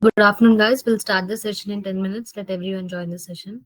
Good afternoon, guys. We'll start the session in 10 minutes. Let everyone join the session.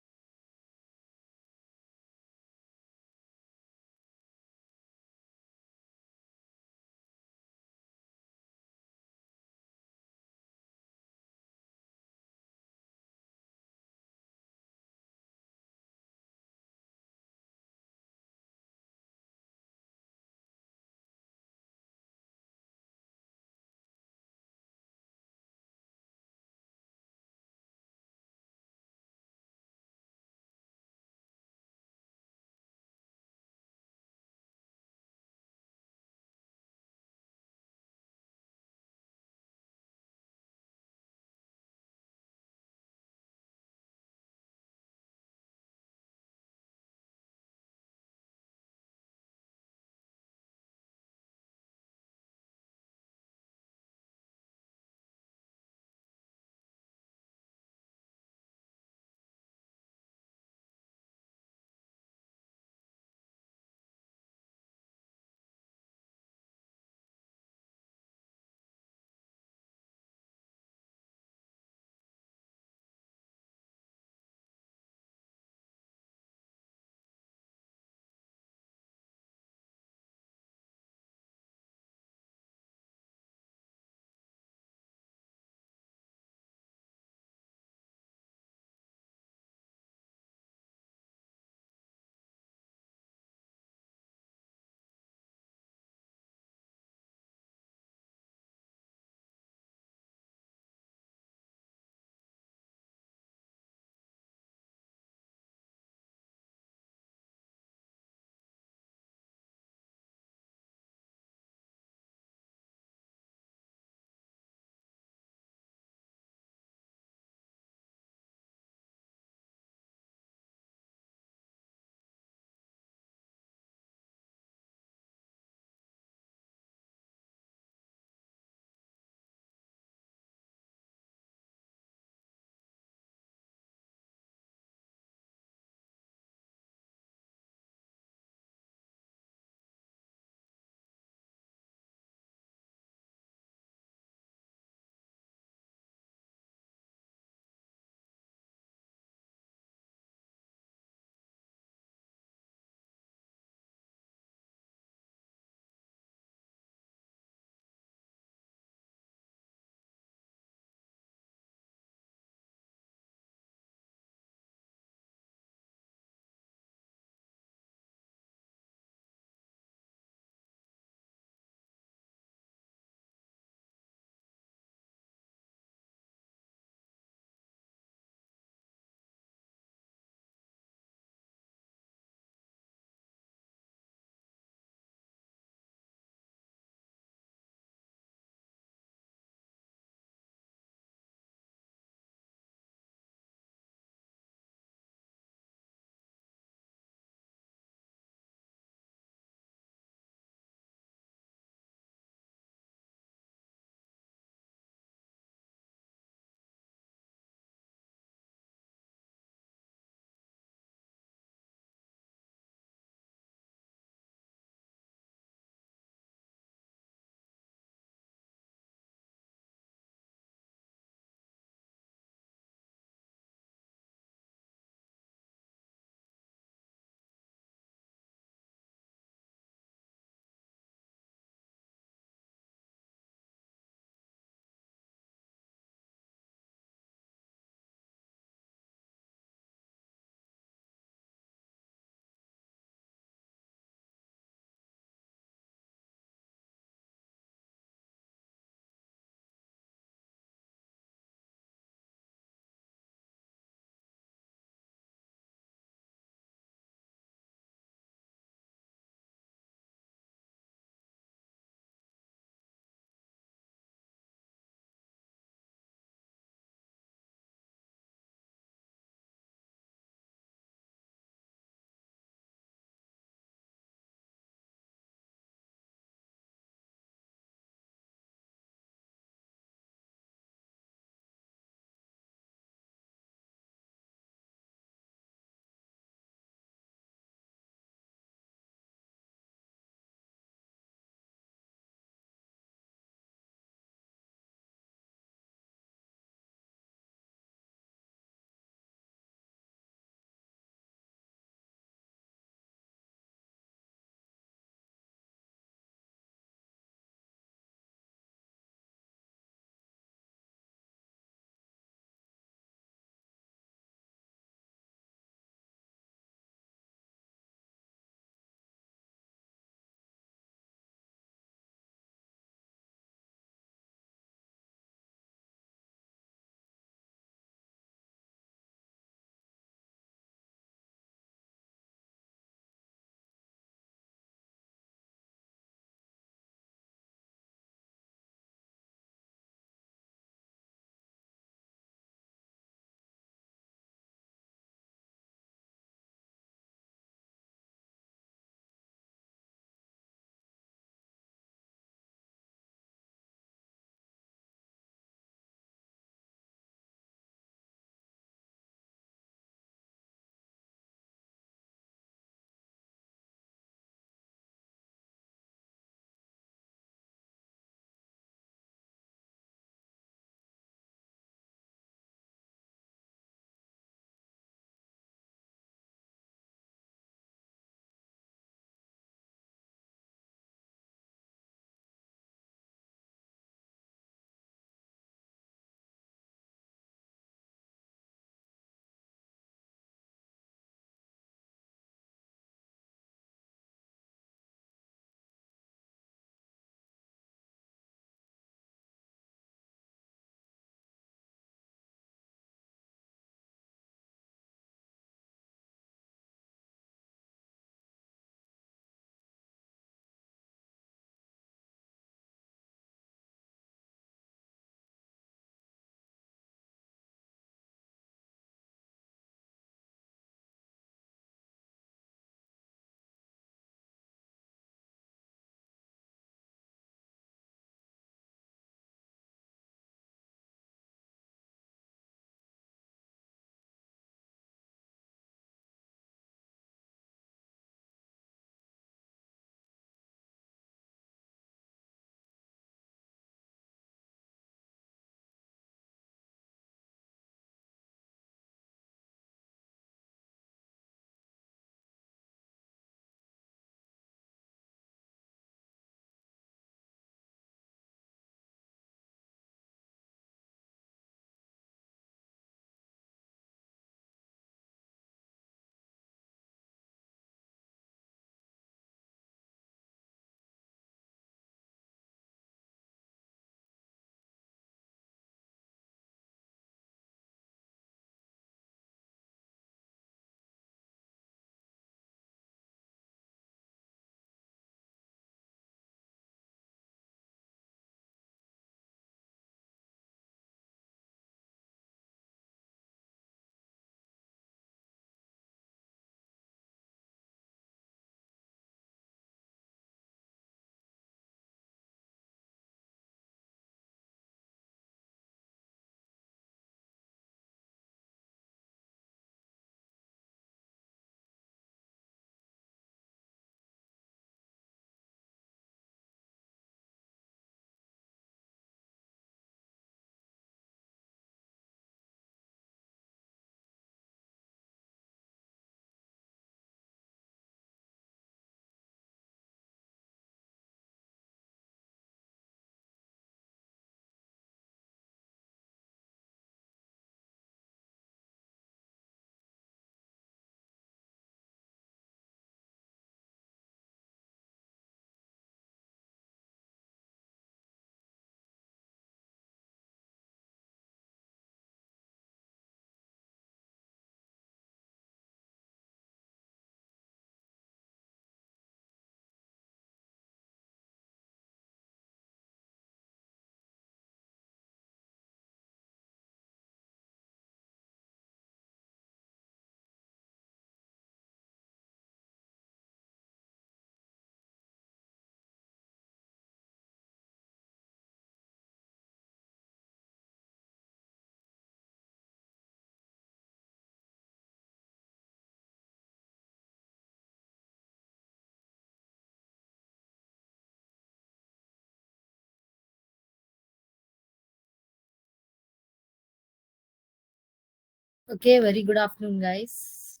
Okay, very good afternoon, guys.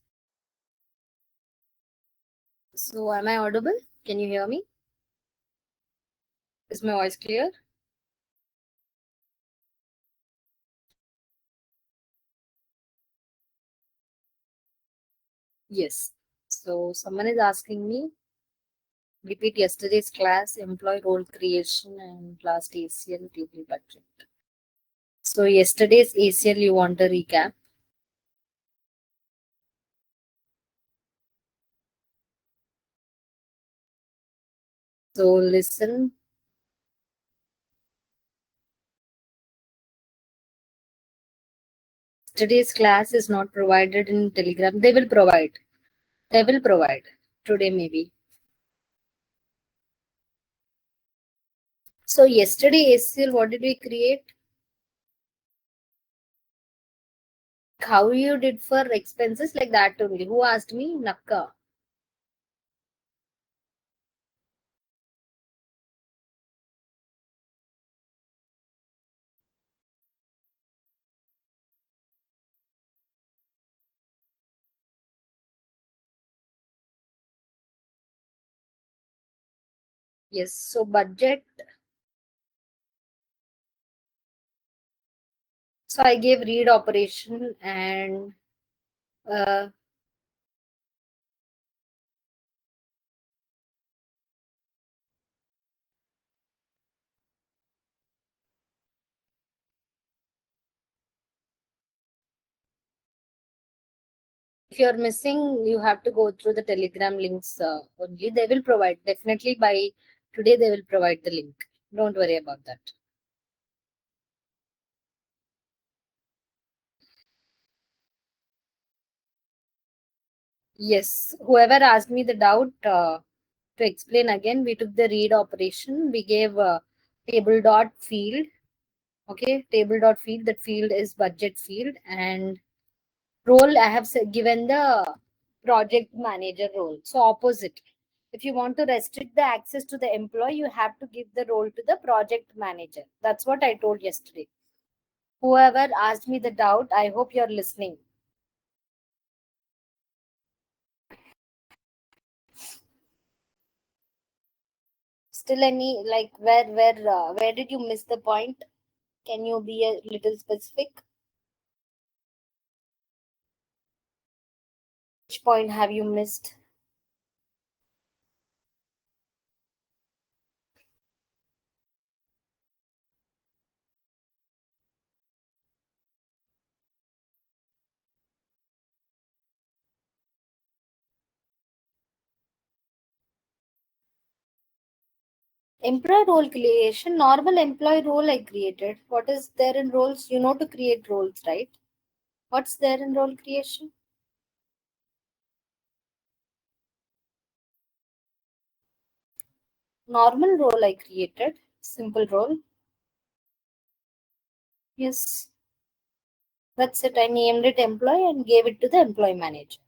So, am I audible? Can you hear me? Is my voice clear? Yes. So, someone is asking me, repeat yesterday's class, employee role creation, and last ACL table budget. So, yesterday's ACL, you want a recap? So, listen. Yesterday's class is not provided in Telegram. They will provide. They will provide today, maybe. So, yesterday ACL, what did we create? How you did for expenses like that only. Who asked me? Nakka. Yes. So budget. So I gave read operation and uh, if you're missing, you have to go through the Telegram links only. They will provide. Definitely by today, they will provide the link. Don't worry about that. Yes. Whoever asked me the doubt, to explain again, we took the read operation. We gave table dot field. Okay, table dot field. That field is budget field, and role I have given the project manager role. So opposite. If you want to restrict the access to the employee, you have to give the role to the project manager. That's what I told yesterday. Whoever asked me the doubt, I hope you're listening. Still any, like, where did you miss the point? Can you be a little specific? Which point have you missed? Employee role creation, normal employee role I created. What is there in roles? You know to create roles, right? What's there in role creation? Normal role I created. Simple role. Yes. That's it. I named it employee and gave it to the employee manager.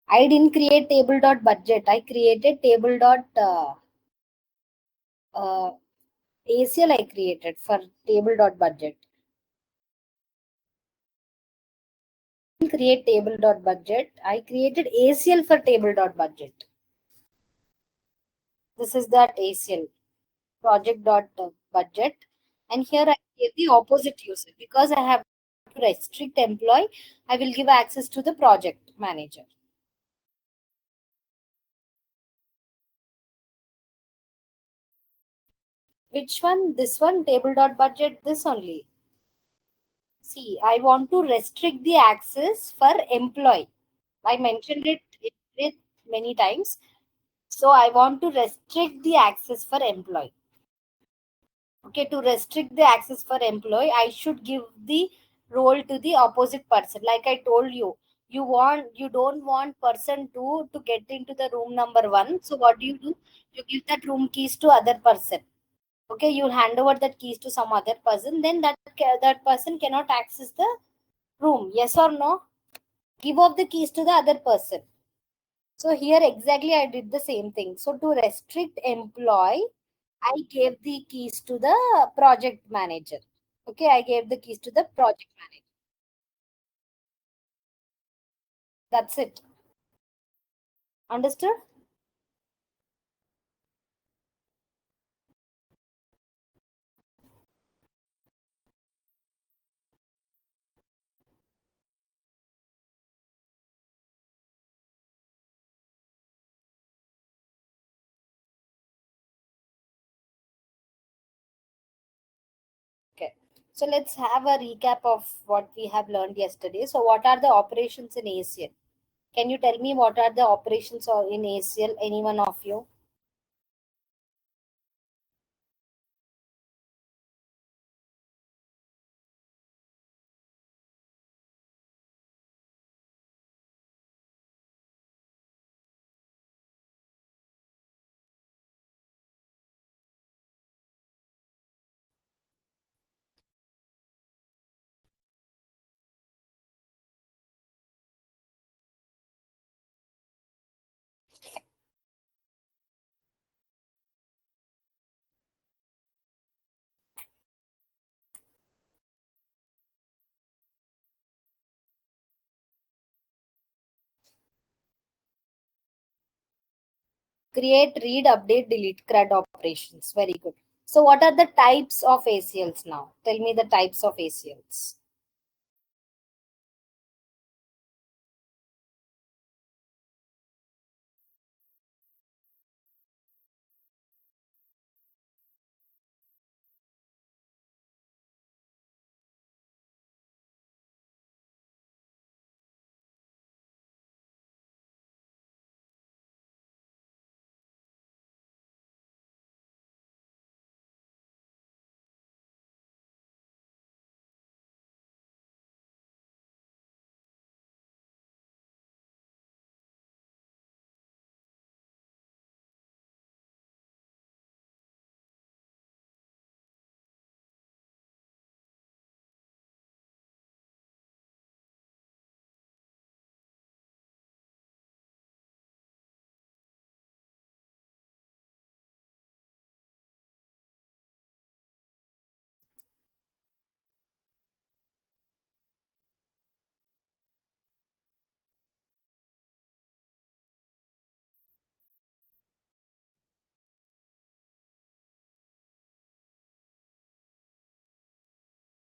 I didn't create table dot budget. I created table dot uh, ACL I created for table dot budget. I didn't create table dot budget. I created ACL for table dot budget. This is that ACL project dot budget. And here I gave the opposite user because I have to restrict employee. I will give access to the project manager. Which one? This one, table dot budget, this only. See, I want to restrict the access for employee. I mentioned it many times. So I want to restrict the access for employee. Okay, to restrict the access for employee, I should give the role to the opposite person. Like I told you, you don't want person two to get into the room number one. So what do? You give that room keys to other person. Okay, you'll hand over that keys to some other person, then that person cannot access the room. Yes or no? Give up the keys to the other person. So here exactly I did the same thing. So to restrict employee, I gave the keys to the project manager. Okay, I gave the keys to the project manager. That's it. Understood? Okay. So let's have a recap of what we have learned yesterday. So what are the operations in ACL? Can you tell me what are the operations in ACL? Any one of you? Create, read, update, delete, CRUD operations. Very good. So what are the types of ACLs now? Tell me the types of ACLs.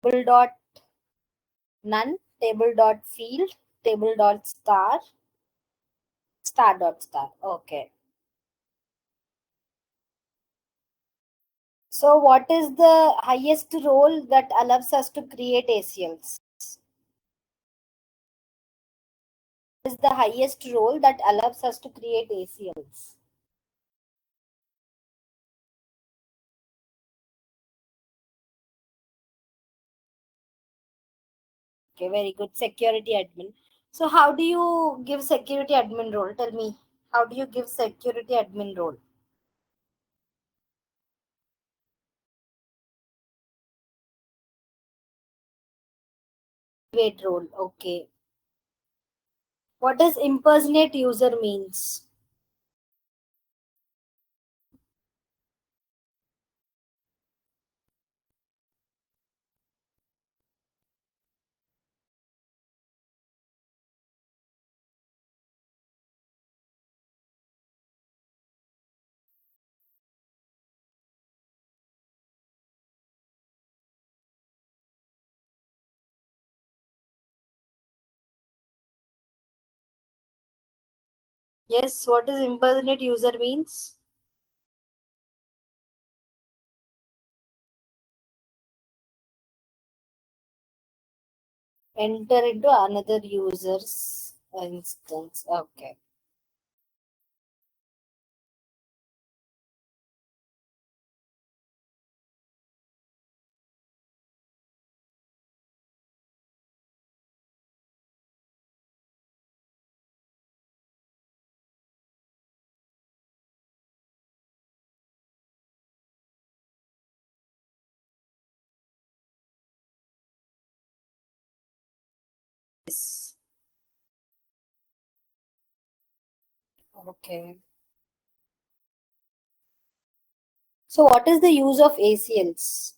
Table dot none, table dot field, table dot star, star dot star. Okay. So what is the highest role that allows us to create ACLs? Is the highest role that allows us to create ACLs? Okay, very good. Security admin. So how do you give security admin role? Tell me. How do you give security admin role? Wait role. Okay. What does impersonate user means? Yes, what does impersonate user means? Enter into another user's instance. Okay. Yes. Okay. So what is the use of ACLs?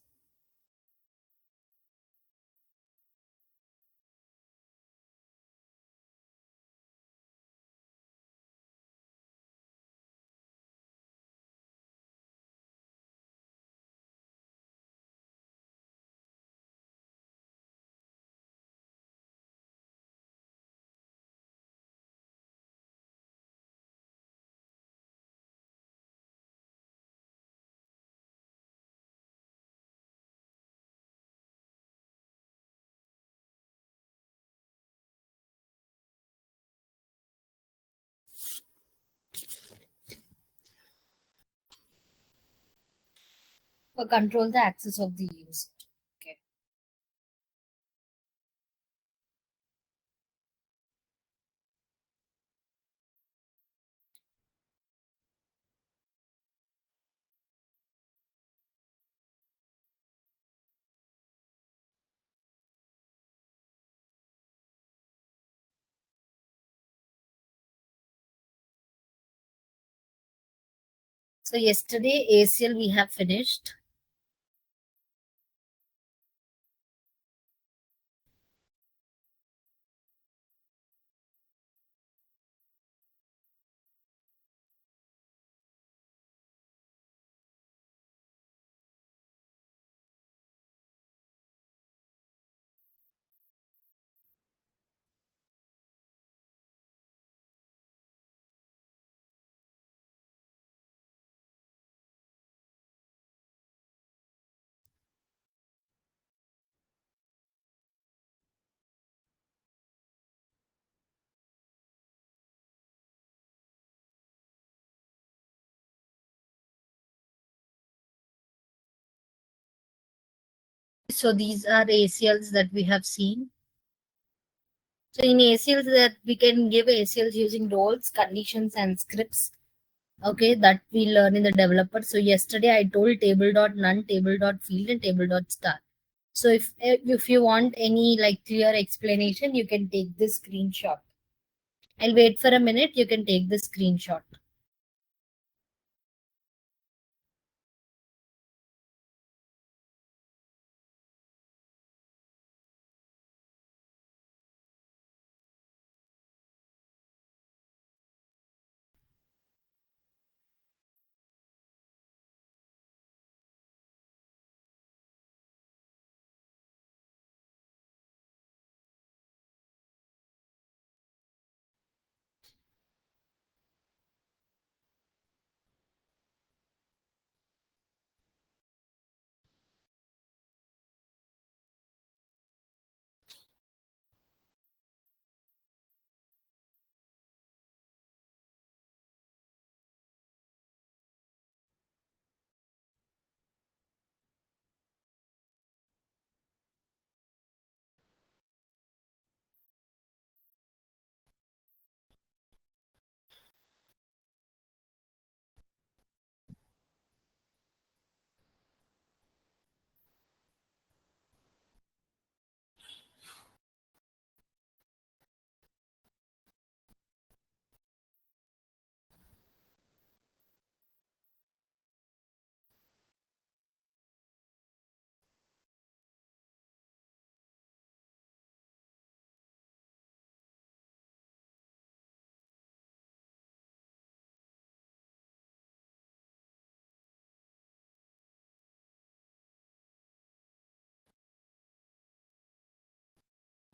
For control the access of the user. Okay. So yesterday ACL we have finished. So these are ACLs that we have seen. So in ACLs that we can give ACLs using roles, conditions, and scripts. Okay, that we learn in the developer. So yesterday I told table dot none, table dot field, and table dot star. So if you want any like clear explanation, you can take this screenshot. I'll wait for a minute. You can take the screenshot.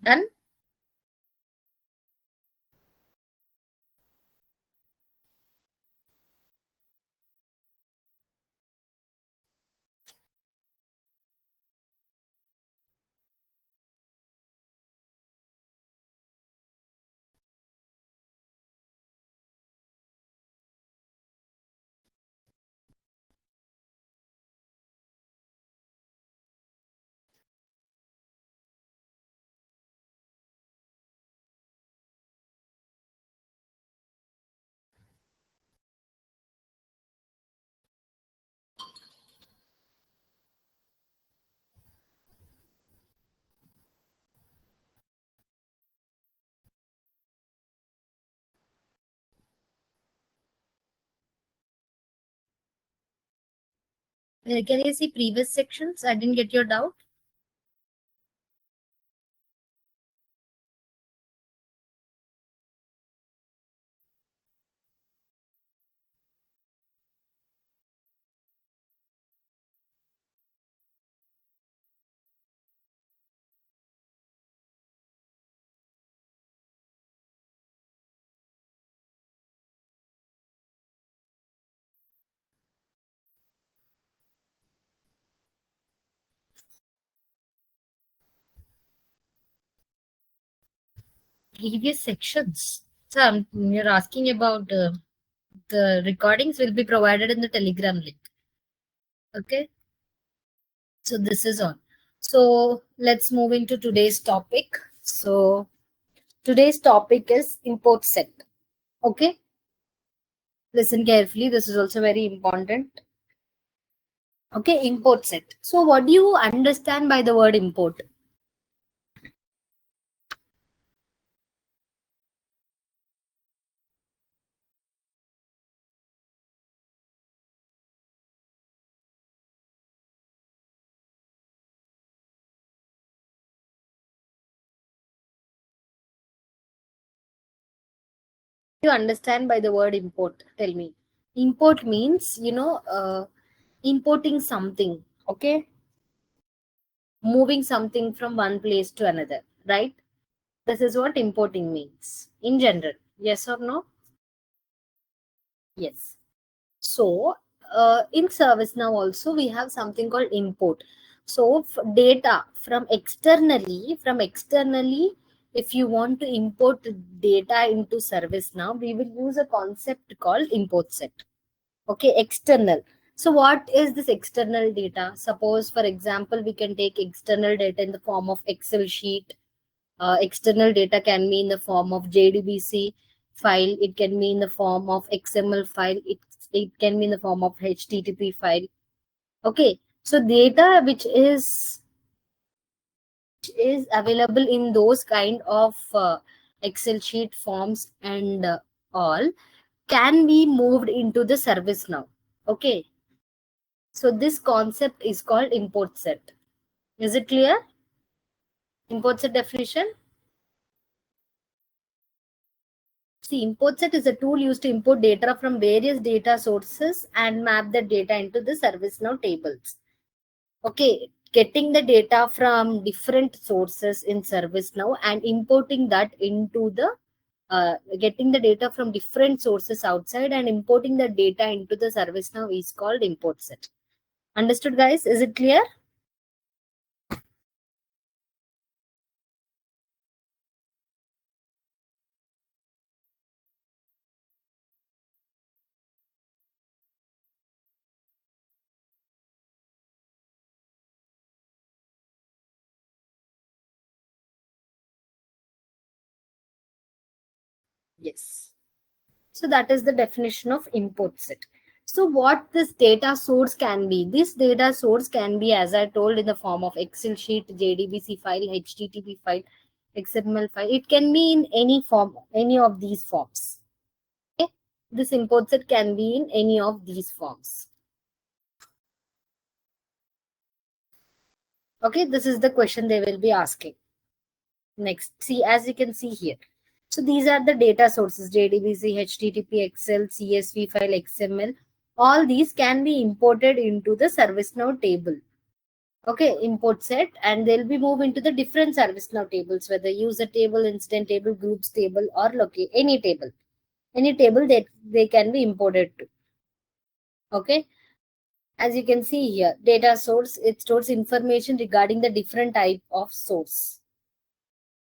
Done. Can you see previous sections? I didn't get your doubt. Previous sections. So you're asking about the recordings will be provided in the Telegram link. Okay. So this is on. So let's move into today's topic. So today's topic is import set. Okay, listen carefully. This is also very important. Okay, import set. So what do you understand by the word import? You understand by the word import? Tell me. Import means, importing something. Okay, moving something from one place to another. Right. This is what importing means in general. Yes or no? Yes. So, in ServiceNow also we have something called import. So, data from externally, if you want to import data into ServiceNow, we will use a concept called import set. Okay, external. So, what is this external data? Suppose, for example, we can take external data in the form of Excel sheet. External data can be in the form of JDBC file. It can be in the form of XML file. It can be in the form of HTTP file. Okay. So data which is available in those kind of Excel sheet forms and all can be moved into the service now. Okay. So this concept is called import set. Is it clear? Import set definition. See, import set is a tool used to import data from various data sources and map the data into the ServiceNow tables. Okay, getting the data from different sources in ServiceNow and importing that into the getting the data from different sources outside and importing the data into the ServiceNow is called import set. Understood, guys? Is it clear? Yes. So that is the definition of import set. So what this data source can be? This data source can be, as I told, in the form of Excel sheet, JDBC file, HTTP file, XML file. It can be in any form, any of these forms. Okay? This import set can be in any of these forms. Okay, this is the question they will be asking. Next, see, as you can see here. So these are the data sources: JDBC, HTTP, Excel, CSV file, XML. All these can be imported into the ServiceNow table. Okay, import set, and they'll be moved into the different ServiceNow tables, whether user table, incident table, groups table, or any table. Any table that they can be imported to. Okay, as you can see here, data source, it stores information regarding the different type of source.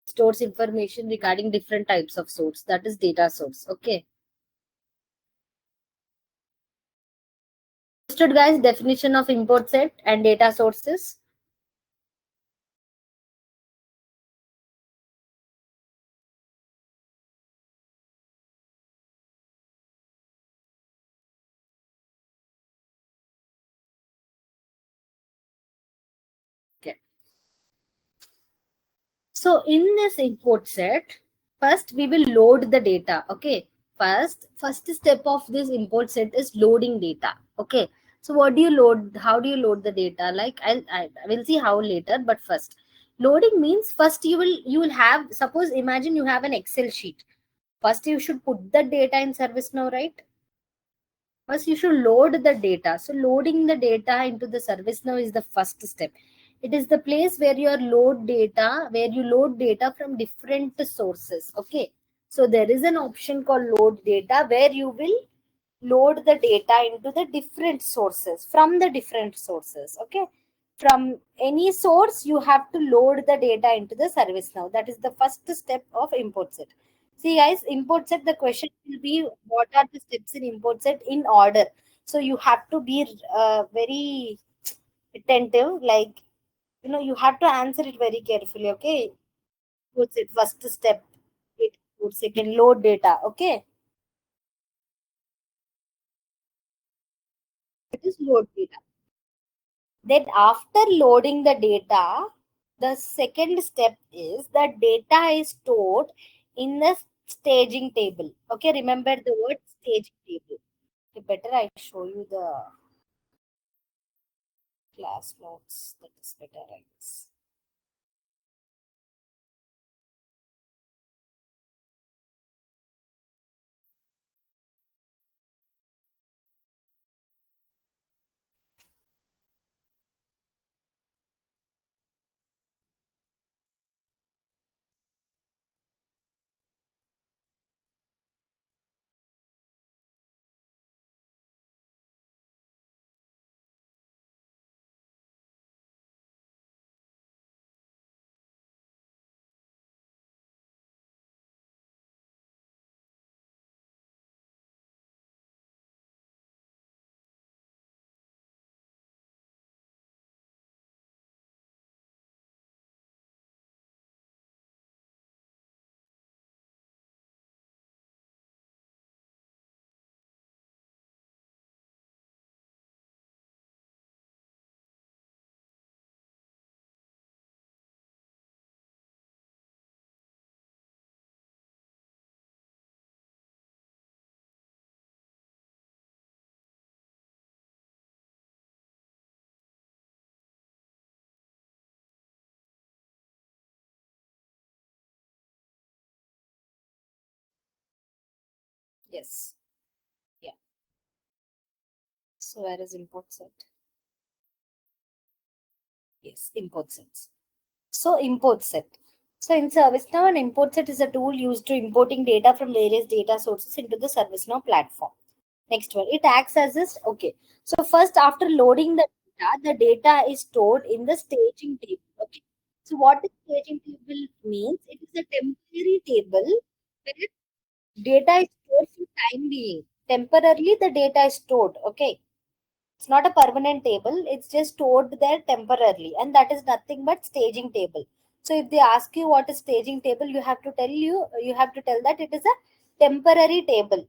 Stores information regarding different types of source. That is data source. Okay. Understood, guys? Definition of import set and data sources. Okay. So in this import set, first we will load the data. Okay. First step of this import set is loading data. Okay. So what do you load? How do you load the data? Like I will see how later, but first loading means first you will have, suppose imagine you have an Excel sheet. First you should put the data in ServiceNow, right? First, you should load the data. So loading the data into the ServiceNow is the first step. It is the place where where you load data from different sources. Okay. So there is an option called load data where you will load the data into the different sources from the different sources. Okay. From any source, you have to load the data into the ServiceNow. That is the first step of import set. See, guys, import set, the question will be what are the steps in import set in order. So you have to be very attentive, like, you have to answer it very carefully. Okay, puts it first step, it puts second load data. Okay, it is load data. Then after loading the data, the second step is the data is stored in the staging table. Okay, remember the word staging table. Okay, better I show you the class notes. That is better, I guess. Yes. Yeah. So where is import set? Yes, import sets. So import set. So in ServiceNow, an import set is a tool used to importing data from various data sources into the ServiceNow platform. Next one, it acts as this. Okay. So first, after loading the data is stored in the staging table. Okay. So what is staging table means? It is a temporary table where data is stored for time being. Temporarily, the data is stored. Okay. It's not a permanent table. It's just stored there temporarily, and that is nothing but staging table. So if they ask you what is staging table, you have to tell that it is a temporary table.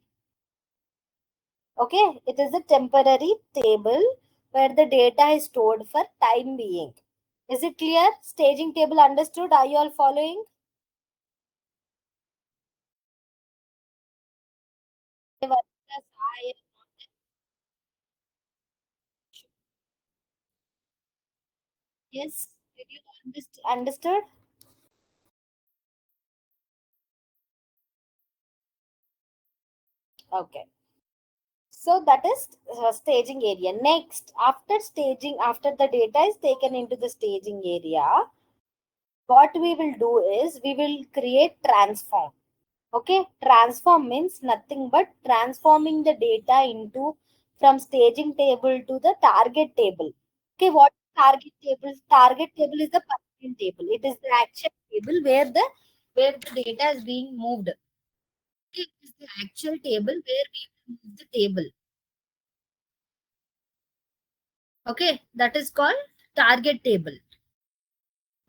Okay, it is a temporary table where the data is stored for time being. Is it clear? Staging table understood? Are you all following? Yes, did you understood? Okay. So that is staging area. Next, after staging, after the data is taken into the staging area, what we will do is we will create transform. Okay, transform means nothing but transforming the data into from staging table to the target table. Okay, what target table? Target table is the permanent table. It is the actual table where the data is being moved. Okay, it is the actual table where we will move the table. Okay, that is called target table.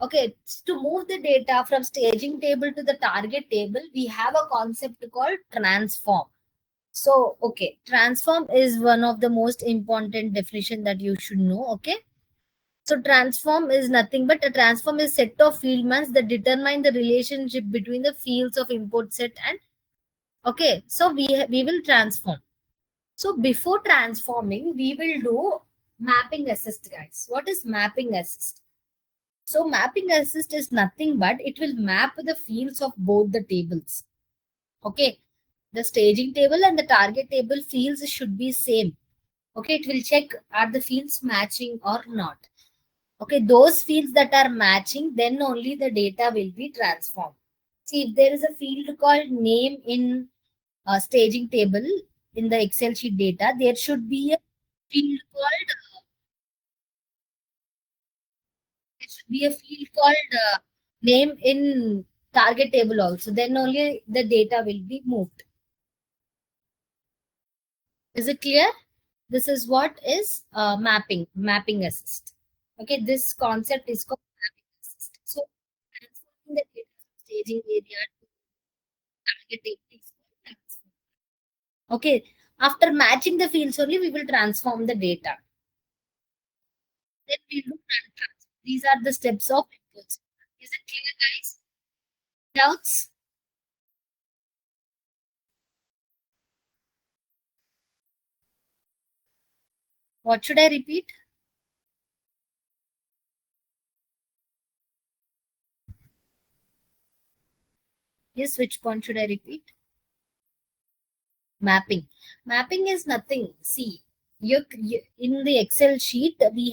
Okay, to move the data from staging table to the target table, we have a concept called transform. So, okay, transform is one of the most important definition that you should know. Okay, so transform is nothing but a transform is set of field maps that determine the relationship between the fields of import set and okay. So we will transform. So before transforming, we will do mapping assist, guys. What is mapping assist? So mapping assist is nothing but it will map the fields of both the tables. Okay. The staging table and the target table fields should be same. Okay. It will check are the fields matching or not. Okay. Those fields that are matching, then only the data will be transformed. See, if there is a field called name in staging table in the Excel sheet data, there should be a field called there should be a field called name in target table also. Then only the data will be moved. Is it clear? This is what is mapping assist. Okay, this concept is called mapping assist. So transforming the data from staging area to target data is called transform. Okay, after matching the fields only, we will transform the data. Then we will transform. These are the steps of inputs. Is it clear, guys? Doubts? What should I repeat? Yes, which point should I repeat? Mapping. Mapping is nothing. See, you in the Excel sheet we'll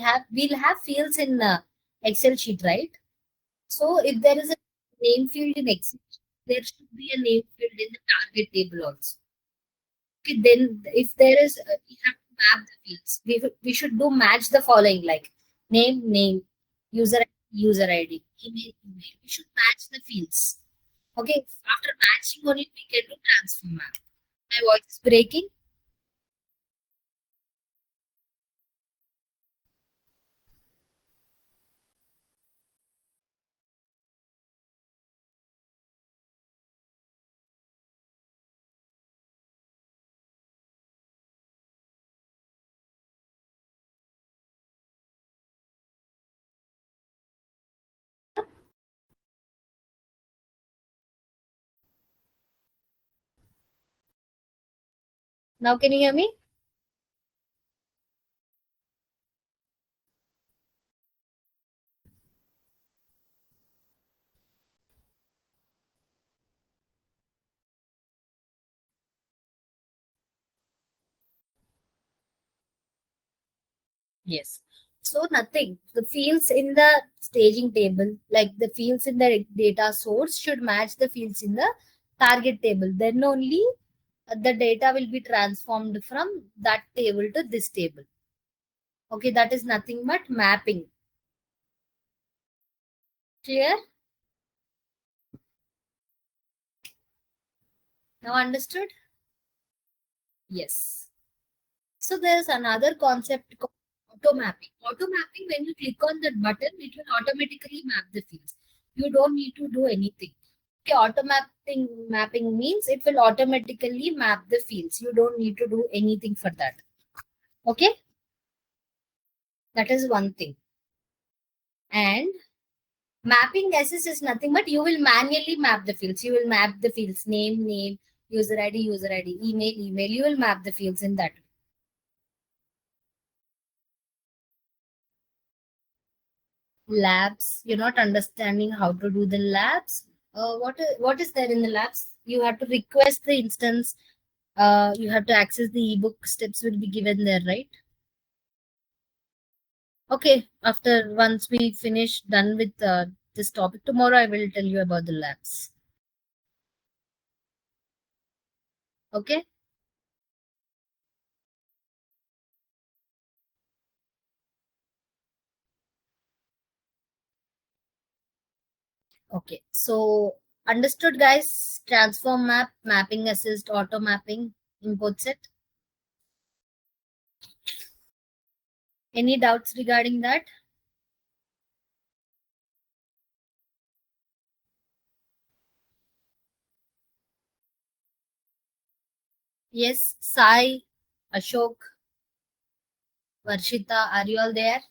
have fields in Excel sheet, right? So if there is a name field in Excel, there should be a name field in the target table also. Okay, then if there is, we have to map the fields. We should do match the following like name, user user ID, email. We should match the fields. Okay, after matching only we can do transform map. My voice is breaking. Now can you hear me? Yes. So nothing. The fields in the staging table, like the fields in the data source, should match the fields in the target table. Then only the data will be transformed from that table to this table. Okay, that is nothing but mapping. Clear? Now understood? Yes. So there's another concept called auto mapping. Auto mapping, when you click on that button, it will automatically map the fields. You don't need to do anything. Okay, mapping means it will automatically map the fields. You don't need to do anything for that. Okay, that is one thing. And mapping assist is nothing but you will manually map the fields. You will map the fields name, user ID, email. You will map the fields in that. Labs, you're not understanding how to do the labs. What is there in the labs? You have to request the instance. You have to access the ebook. Steps will be given there, right? Okay, after once we finish done with this topic tomorrow, I will tell you about the labs. Okay. Okay, so understood, guys. Transform map, mapping assist, auto mapping, import set. Any doubts regarding that? Yes, Sai, Ashok, Varshita, are you all there?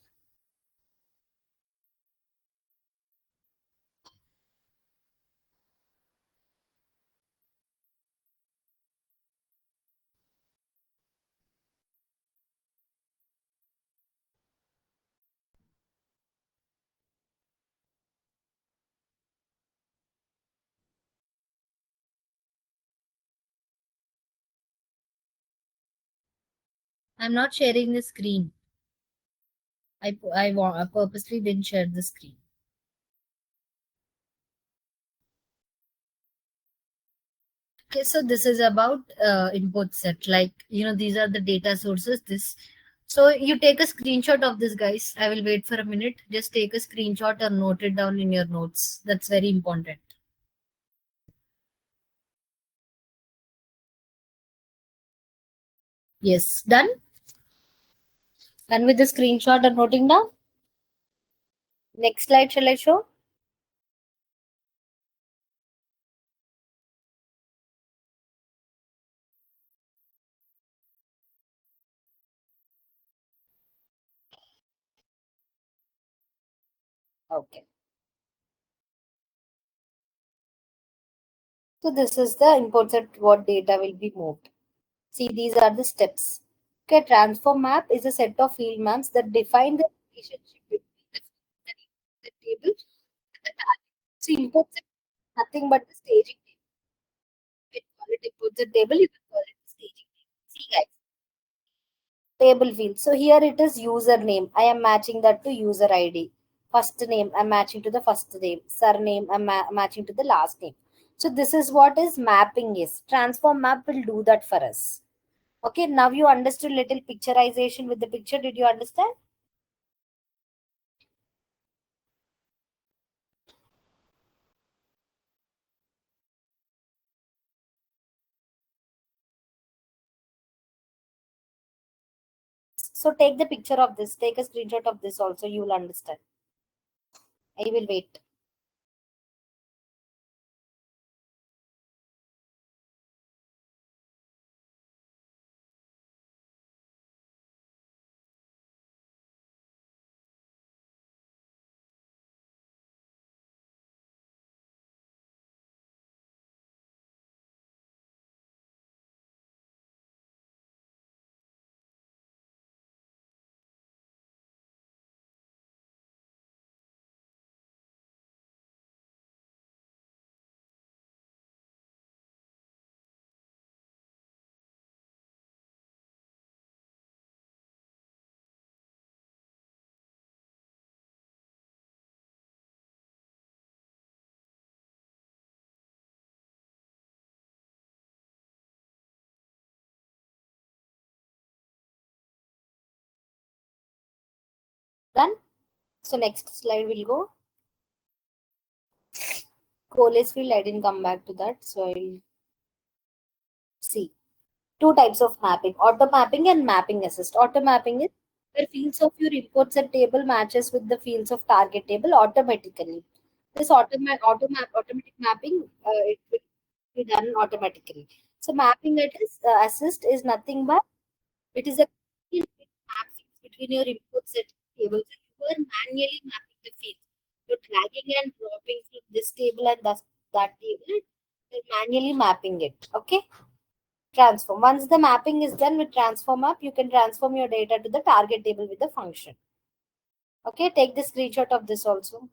I'm not sharing the screen. I purposely didn't share the screen. Okay, so this is about input set. Like, these are the data sources. So you take a screenshot of this, guys. I will wait for a minute. Just take a screenshot or note it down in your notes. That's very important. Yes, done. Done with the screenshot or noting down. Next slide, shall I show? Okay. So this is the imported what data will be moved. See, these are the steps. Okay, transform map is a set of field maps that define the relationship between the table and the target. So imports is nothing but the staging table. You can call it imported table, you can call it the staging table. See guys, table field. So here it is username. I am matching that to user ID. First name, I'm matching to the first name. Surname, I'm matching to the last name. So this is what is mapping is. Transform map will do that for us. Okay, now you understood little picturization with the picture. Did you understand? So take the picture of this. Take a screenshot of this also. You will understand. I will wait. Done. So next slide will go. Coalesce field. I didn't come back to that. So I'll see. Two types of mapping: auto mapping and mapping assist. Auto mapping is where fields of your imports and table matches with the fields of target table automatically. This automatic mapping, it will be done automatically. So mapping it is assist is nothing but it is a map fields between your inputs and tables. You are manually mapping the fields. You're dragging and dropping from this table and that table. You're manually mapping it. Okay. Transform. Once the mapping is done with transform map, you can transform your data to the target table with the function. Okay, take the screenshot of this also.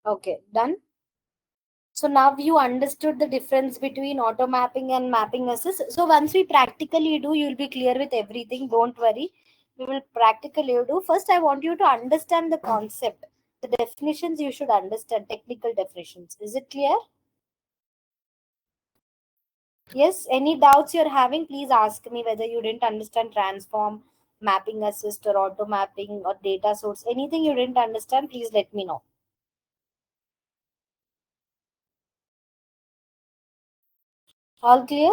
Okay, done. So now you understood the difference between auto mapping and mapping assist. So once we practically do, you'll be clear with everything. Don't worry. We will practically do. First, I want you to understand the concept. The definitions you should understand, technical definitions. Is it clear? Yes, any doubts you're having, please ask me. Whether you didn't understand transform, mapping assist, or auto mapping, or data source, anything you didn't understand, please let me know. All clear?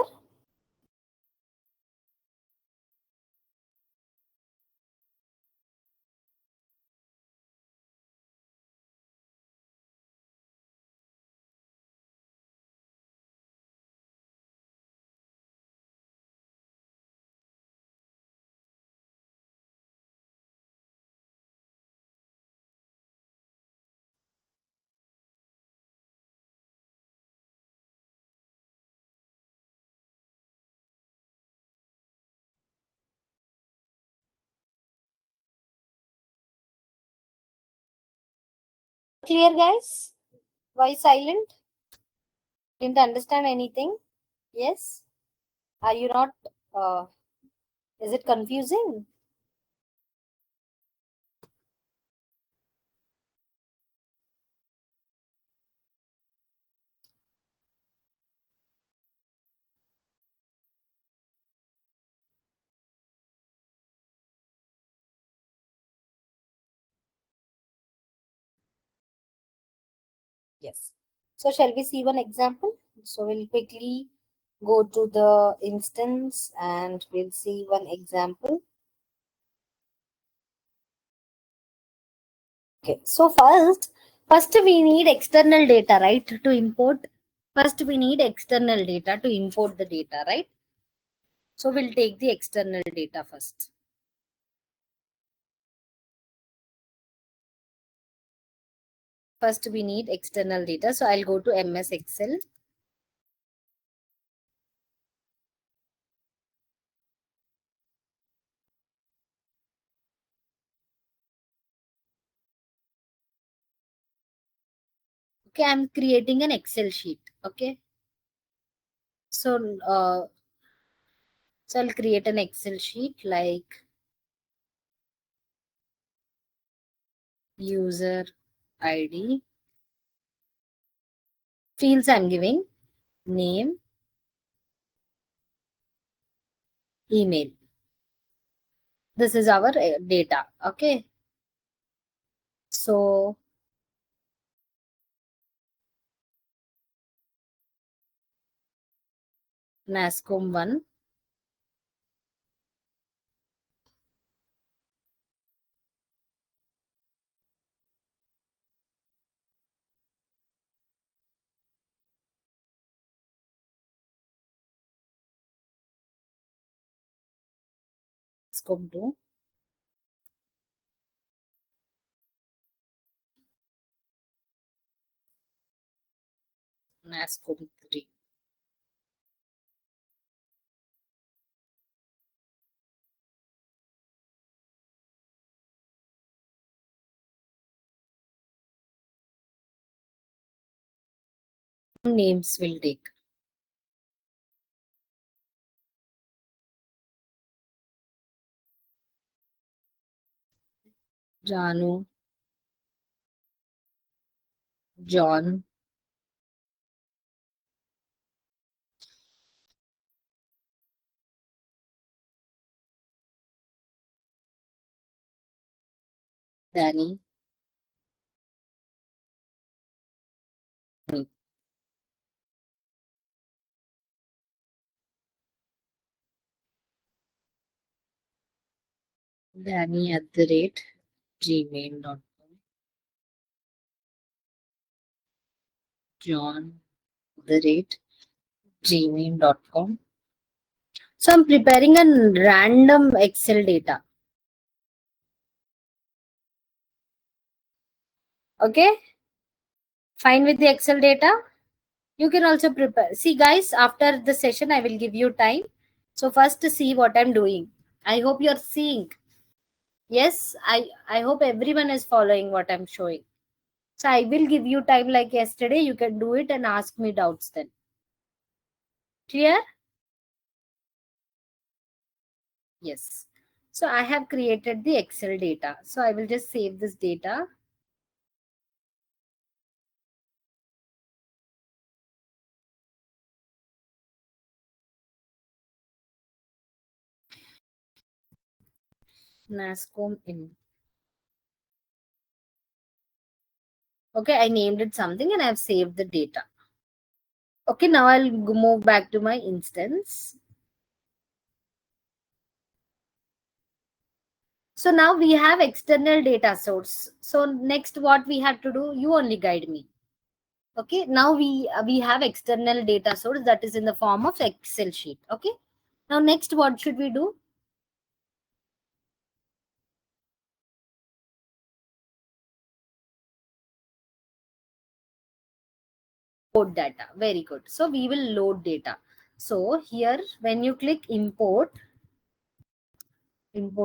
Clear, guys? Why silent? Didn't understand anything? Yes? Are you not? Uh, is it confusing? Yes. So shall we see one example? So we'll quickly go to the instance and we'll see one example. Okay. So first we need external data, right? To import. First we need external data to import the data, right? So we'll take the external data first. First we need external data. So I'll go to MS Excel. Okay, I'm creating an Excel sheet. Okay. So I'll create an Excel sheet like user ID. Fields I'm giving name, email. This is our data. Okay. So NASCOM 1, NASCOM 2, NASCOM 3. Names will take Janu, John, Danny, Danny at the rate gmail.com, John at the rate gmail.com. So I'm preparing a random Excel data. Okay. Fine with the Excel data. You can also prepare. See, guys, after the session, I will give you time. So first to see what I'm doing. I hope you're seeing. Yes, I hope everyone is following what I'm showing. So I will give you time like yesterday. You can do it and ask me doubts then. Clear? Yes. So I have created the Excel data. So I will just save this data. NASCOM in. Okay, I named it something and I've saved the data. Okay, now I'll move back to my instance. So now we have external data source. So next what we have to do, you only guide me. Okay, now we have external data source that is in the form of Excel sheet. Okay, now next what should we do? Load data. Very good. So we will load data. So here when you click import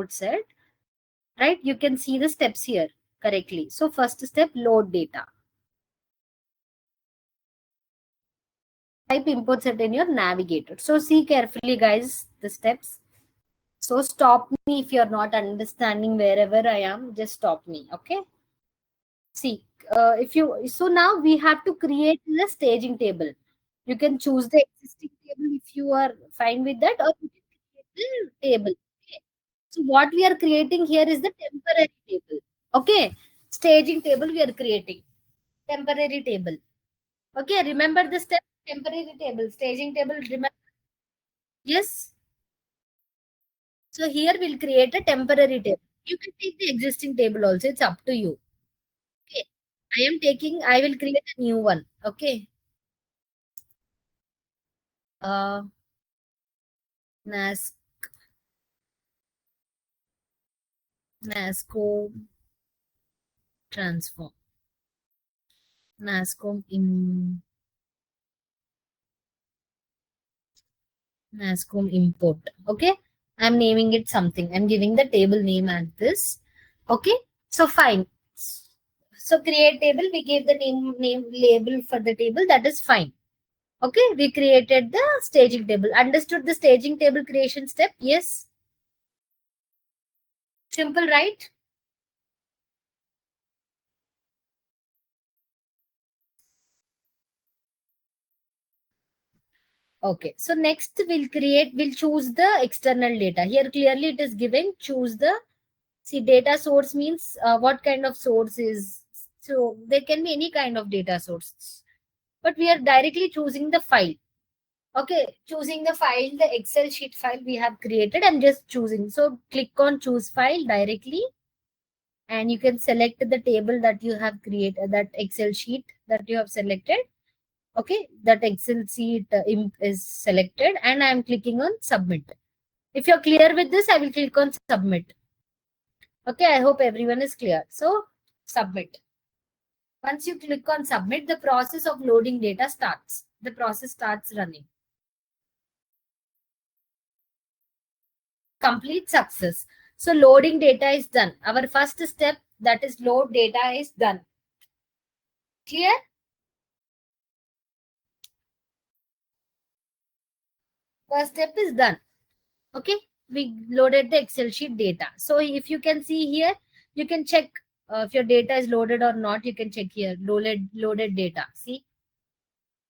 set, right, you can see the steps here correctly. So first step, load data. Type import set in your navigator. So see carefully guys the steps. So stop me if you're not understanding wherever I am, just stop me. Okay, see if you, so now we have to create the staging table. You can choose the existing table if you are fine with that, or you can create the table. Okay. So what we are creating here is the temporary table. Okay, staging table we are creating. Temporary table. Okay, remember the step, temporary table, staging table, remember? Yes. So here we'll create a temporary table. You can take the existing table also, it's up to you. Okay. I will create a new one. Okay. Nas NASCO transform. NASCOM NASCOM import. Okay. I'm naming it something. I'm giving the table name as this. Okay. So fine. So create table. We gave the name label for the table. That is fine. Okay. We created the staging table. Understood the staging table creation step? Yes. Simple, right? Okay. So next we'll choose the external data. Here clearly it is given, choose the, see, data source means what kind of source is, so there can be any kind of data source, but we are directly choosing the file. Okay, choosing the file, the Excel sheet file we have created. I'm just choosing. So click on choose file directly and you can select the table that you have created, that Excel sheet that you have selected. Okay, that Excel sheet is selected and I'm clicking on submit. If you're clear with this, I will click on submit. Okay, I hope everyone is clear. So submit. Once you click on submit, the process of loading data starts. The process starts running. Complete success. So loading data is done. Our first step, that is load data, is done. Clear? First step is done. Okay, we loaded the Excel sheet data. So if you can see here, you can check if your data is loaded or not. You can check here, loaded data. See,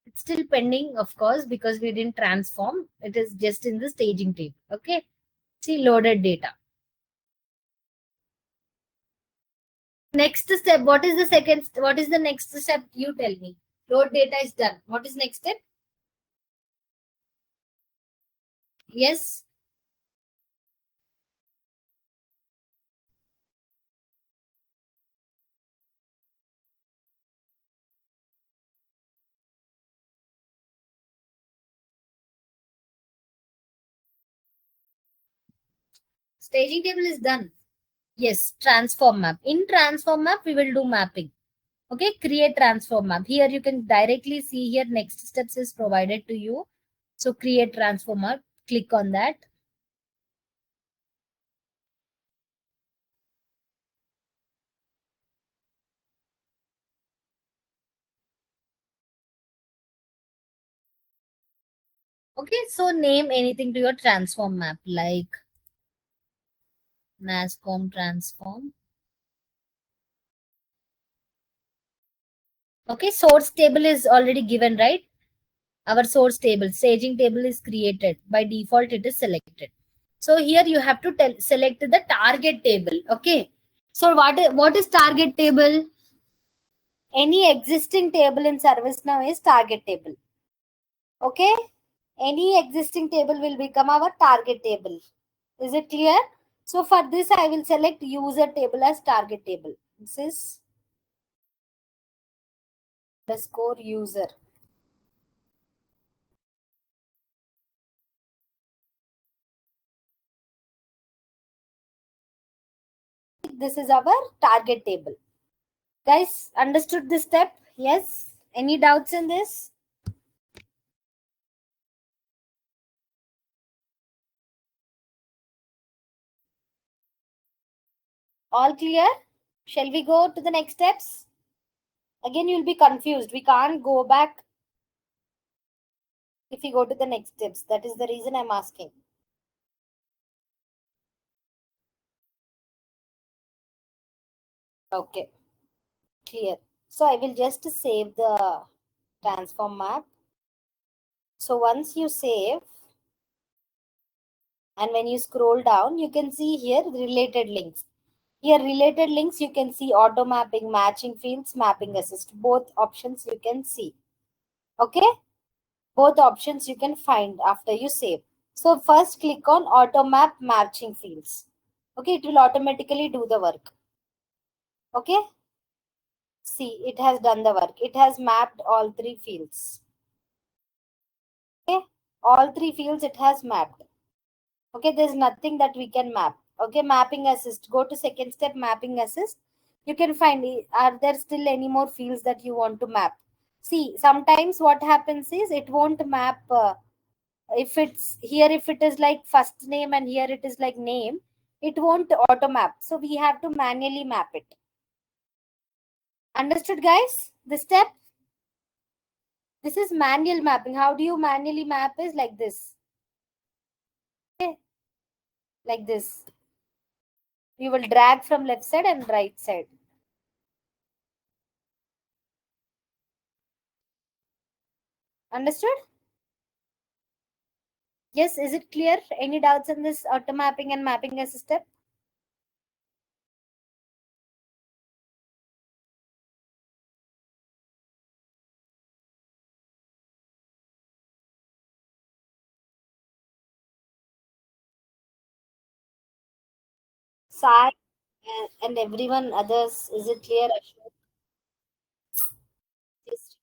it's still pending, of course, because we didn't transform. It is just in the staging table. Okay, see, loaded data. Next step, what is the second, what is the next step? You tell me. Load data is done. What is next step? Yes. Staging table is done. Yes, transform map. In transform map, we will do mapping. Okay, create transform map. Here you can directly see here next steps is provided to you. So create transform map. Click on that. Okay, so name anything to your transform map like NASCOM transform. Okay, source table is already given, right? Our source table, staging table is created. By default, it is selected. So here you have to select the target table. Okay. So what is target table? Any existing table in ServiceNow is target table. Okay. Any existing table will become our target table. Is it clear? So for this, I will select user table as target table. This is underscore user. This is our target table. Guys, understood this step? Yes? Any doubts in this? All clear? Shall we go to the next steps? Again, you'll be confused. We can't go back if we go to the next steps. That is the reason I'm asking. Okay, clear. So I will just save the transform map. So once you save, and when you scroll down, you can see here related links. Here related links, you can see auto mapping, matching fields, mapping assist. Both options you can see. Okay. Both options you can find after you save. So first click on auto map matching fields. Okay. It will automatically do the work. Okay. See, it has done the work. It has mapped all three fields. Okay. All three fields it has mapped. Okay, there's nothing that we can map. Okay, mapping assist. Go to second step, mapping assist. You can find, are there still any more fields that you want to map? See, sometimes what happens is it won't map. If it's here, if it is like first name and here it is like name, it won't auto map. So we have to manually map it. Understood, guys? This step? This is manual mapping. How do you manually map is like this. Okay, like this. You will drag from left side and right side. Understood? Yes, is it clear? Any doubts in this auto mapping and mapping as a step? Sai and everyone others, is it clear? Ashok? Yes.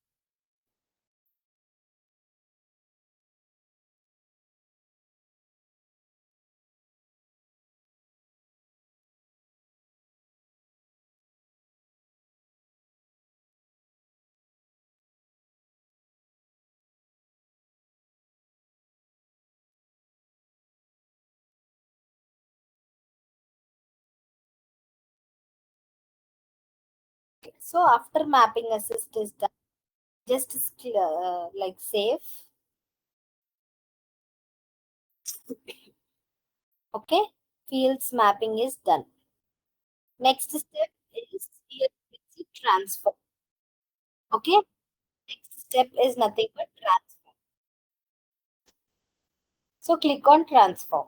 So after mapping assist is done, just like save. Okay, fields mapping is done. Next step is here transfer. Okay, next step is nothing but transfer. So click on transform.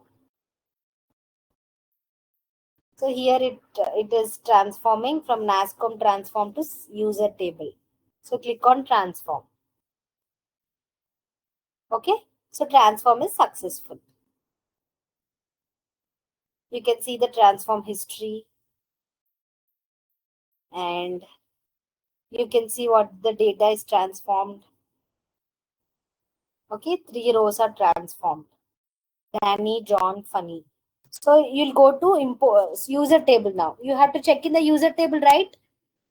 So here it is transforming from NASCOM transform to user table. So click on transform. Okay, so transform is successful. You can see the transform history and you can see what the data is transformed. Okay, 3 rows are transformed. Danny, John, Funny. So you'll go to import user table now. You have to check in the user table, right?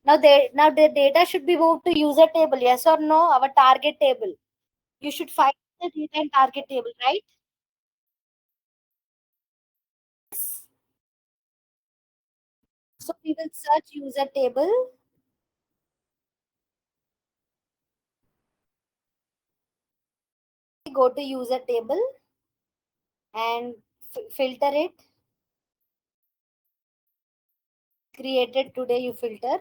Now the data should be moved to user table. Yes or no? Our target table. You should find the data in target table, right? So we will search user table. Go to user table and filter it. Created today, you filter.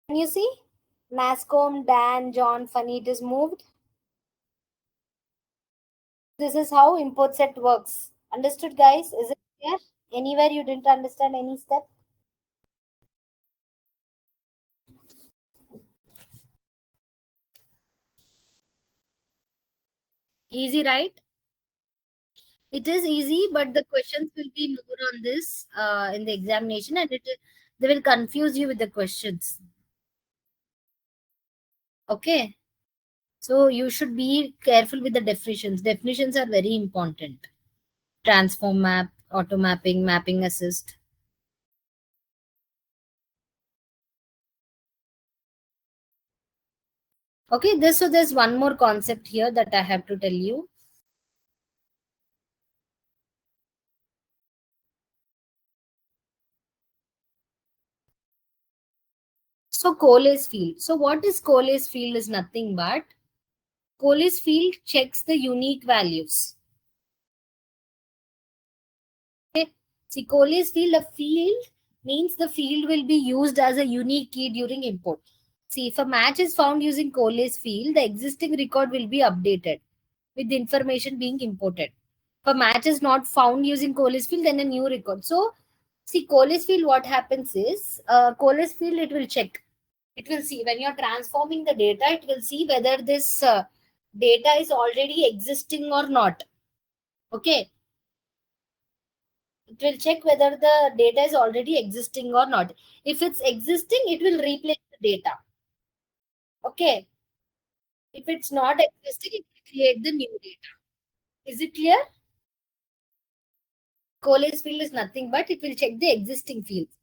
Can you see? Nascom, Dan, John, Funny, it is moved. This is how import set works. Understood, guys? Is it clear? Anywhere you didn't understand any step? Easy, right? It is easy, but the questions will be more on this in the examination, and they will confuse you with the questions. Okay, so you should be careful with the definitions. Definitions are very important. Transform map, auto mapping, mapping assist. Okay, so there's one more concept here that I have to tell you. So Cole's field. So what is Cole's field is nothing but Cole's field checks the unique values. Okay. See, Cole's field, a field means the field will be used as a unique key during import. See, if a match is found using Cole's field, the existing record will be updated with the information being imported. If a match is not found using Cole's field, then a new record. So, see, Cole's field, what happens is, Cole's field, it will check. It will see when you're transforming the data, it will see whether this data is already existing or not. Okay. It will check whether the data is already existing or not. If it's existing, it will replace the data. Okay. If it's not existing, it will create the new data. Is it clear? Coalesce field is nothing but it will check the existing fields.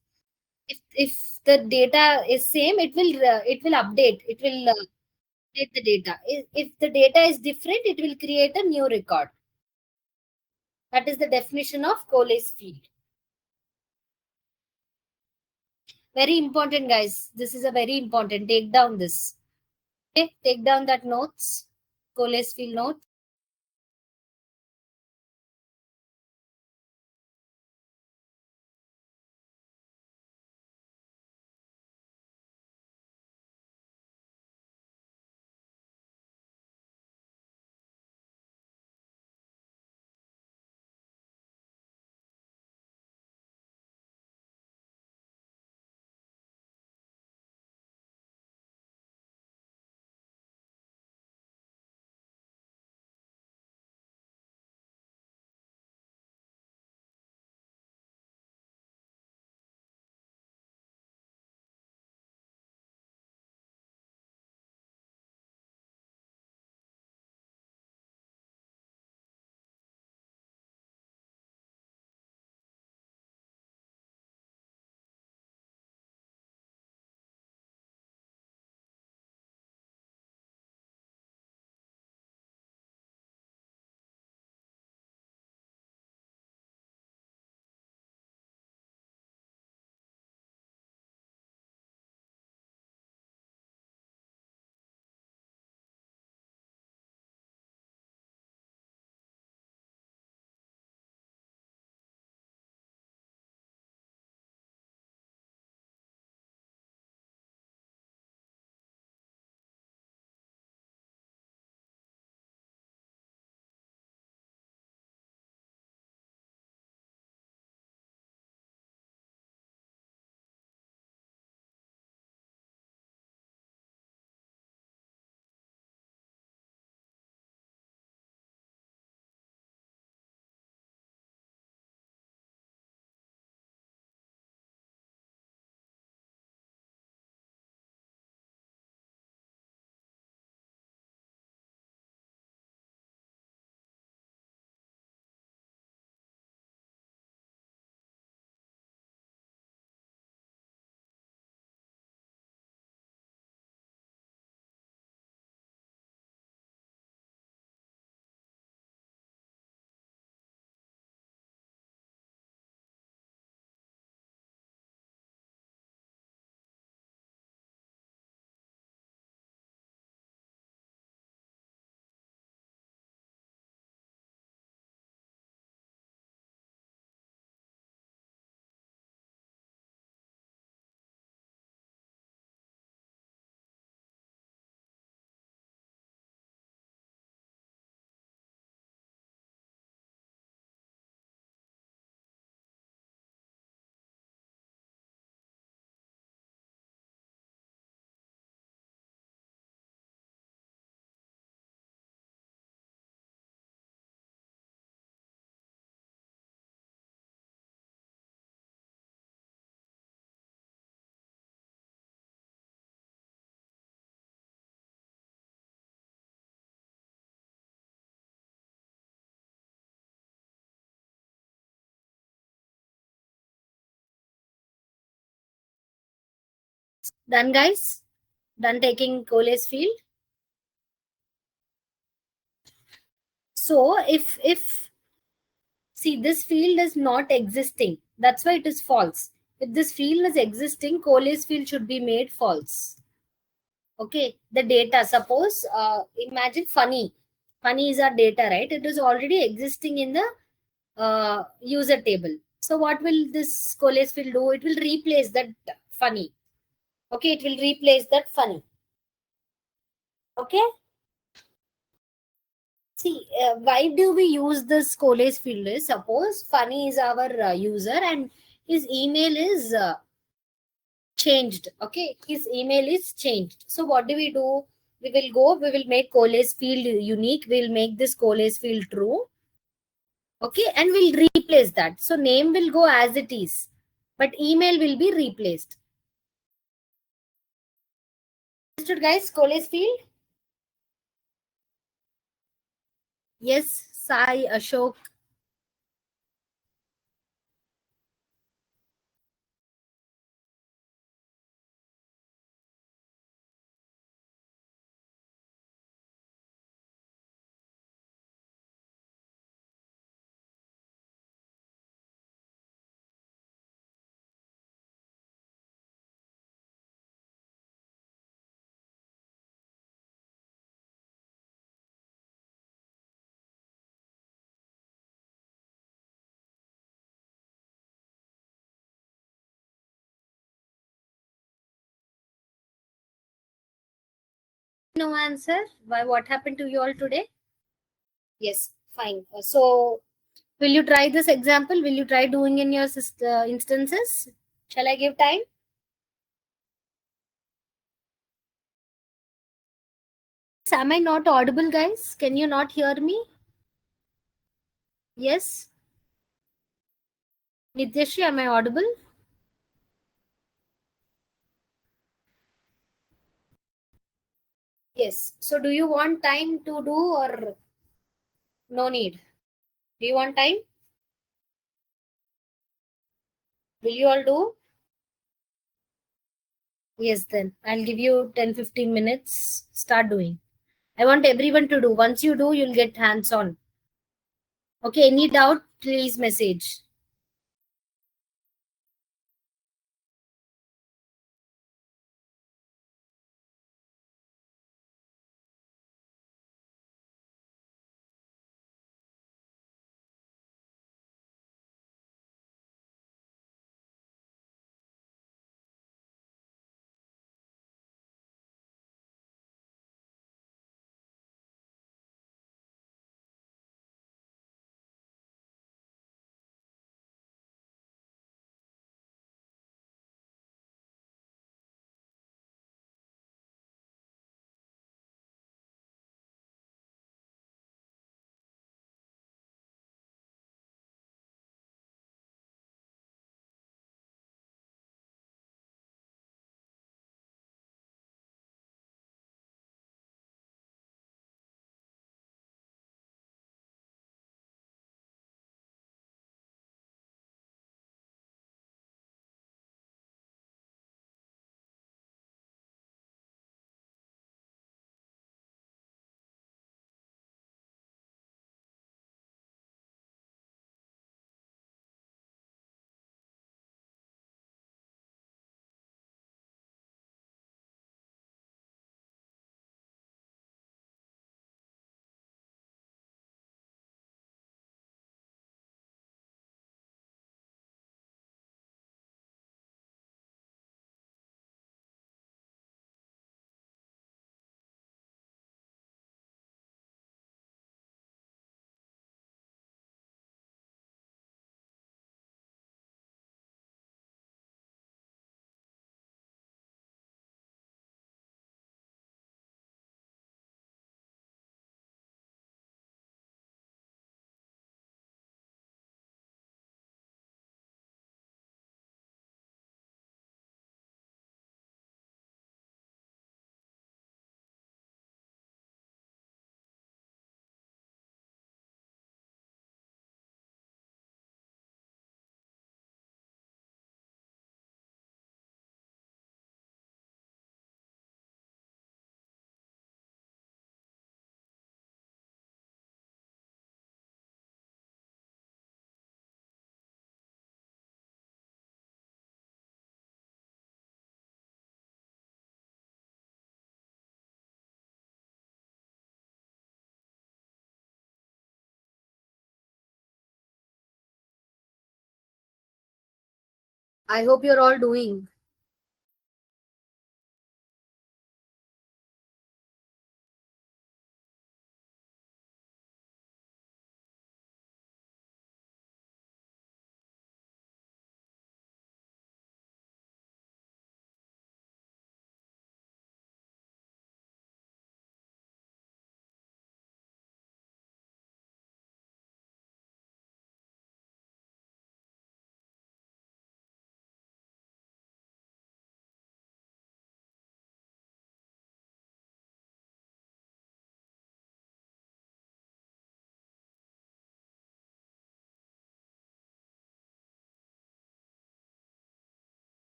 If the data is same, it will update. It will update the data. If the data is different, it will create a new record. That is the definition of Coalesce field. Very important, guys. This is a very important. Take down this. Okay, take down that notes. Coalesce field notes. Done, guys? Done taking Cole's field? So if see, this field is not existing, that's why it is false. If this field is existing, Cole's field should be made false. Okay, the data, suppose imagine funny is our data, right? It is already existing in the user table. So what will this Cole's field do? It will replace that funny. Okay, it will replace that funny. Okay. See, why do we use this Cole's field? Is suppose funny is our user and his email is changed. Okay, his email is changed. So what do? We will go, we will make Cole's field unique. We'll make this Cole's field true. Okay, and we'll replace that. So name will go as it is, but email will be replaced. Understood, guys? Cole's field? Yes, Sai, Ashok. No answer. Why? What happened to you all today? Yes, fine. So, will you try this example? Will you try doing in your instances? Shall I give time? Am I not audible, guys? Can you not hear me? Yes. Nityashri, am I audible? Yes. So, do you want time to do or no need? Do you want time? Will you all do? Yes, then I'll give you 10-15 minutes. Start doing. I want everyone to do. Once you do, you'll get hands on. Okay, any doubt, please message. I hope you're all doing.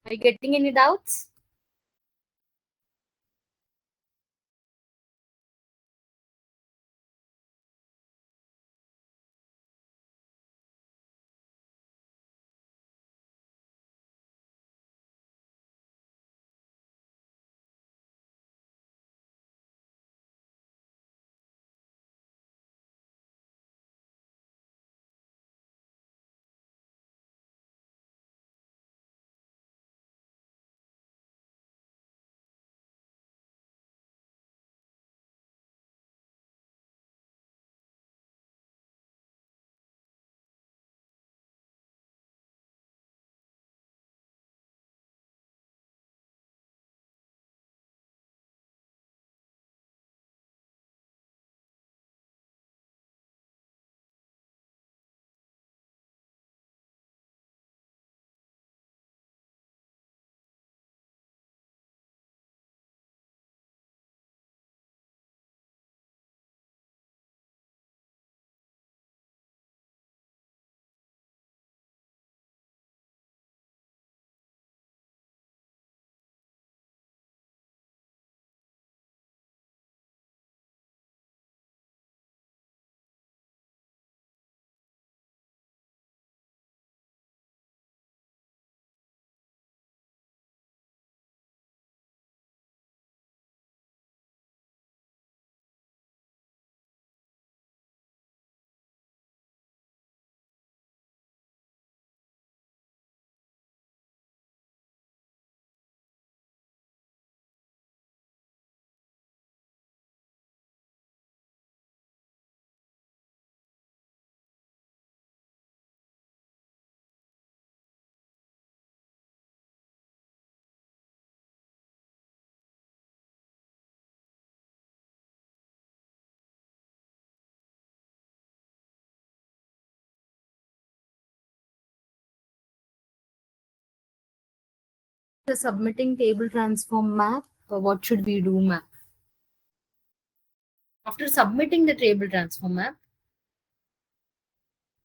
Are you getting any doubts? The submitting table transform map, what should we do, map? After submitting the table transform map,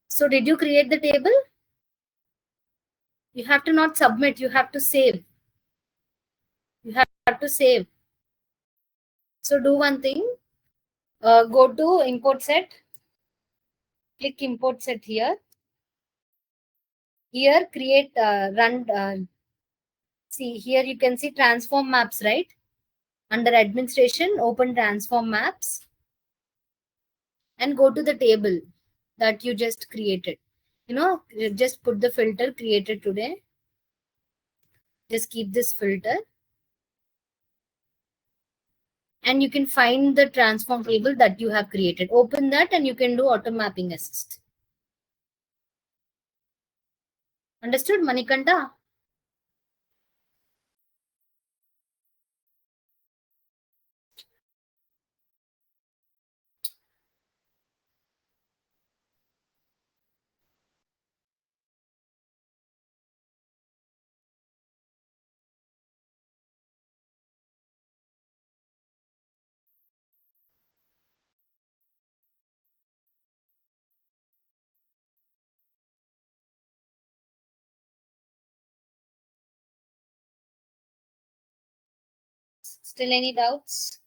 so did you create the table? You have to not submit, you have to save. You have to save. So do one thing, go to import set, click import set here. Here create run, see here you can see transform maps, right? Under administration, open transform maps and go to the table that you just created. You know, you just put the filter created today. Just keep this filter. And you can find the transform table that you have created. Open that and you can do auto mapping assist. Understood, Manikanta? Still any doubts?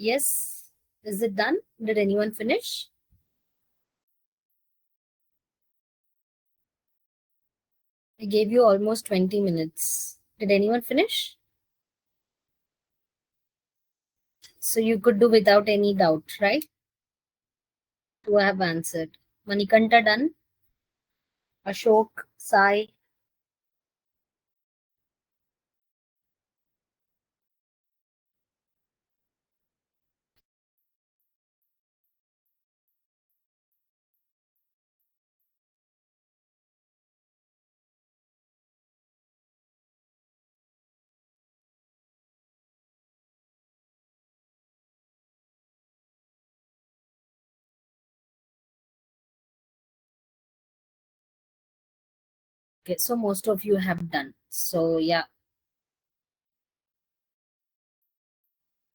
Yes. Is it done? Did anyone finish? I gave you almost 20 minutes. Did anyone finish? So you could do without any doubt, right? To have answered. Manikanta done? Ashok, Sai. Okay, so most of you have done. So yeah.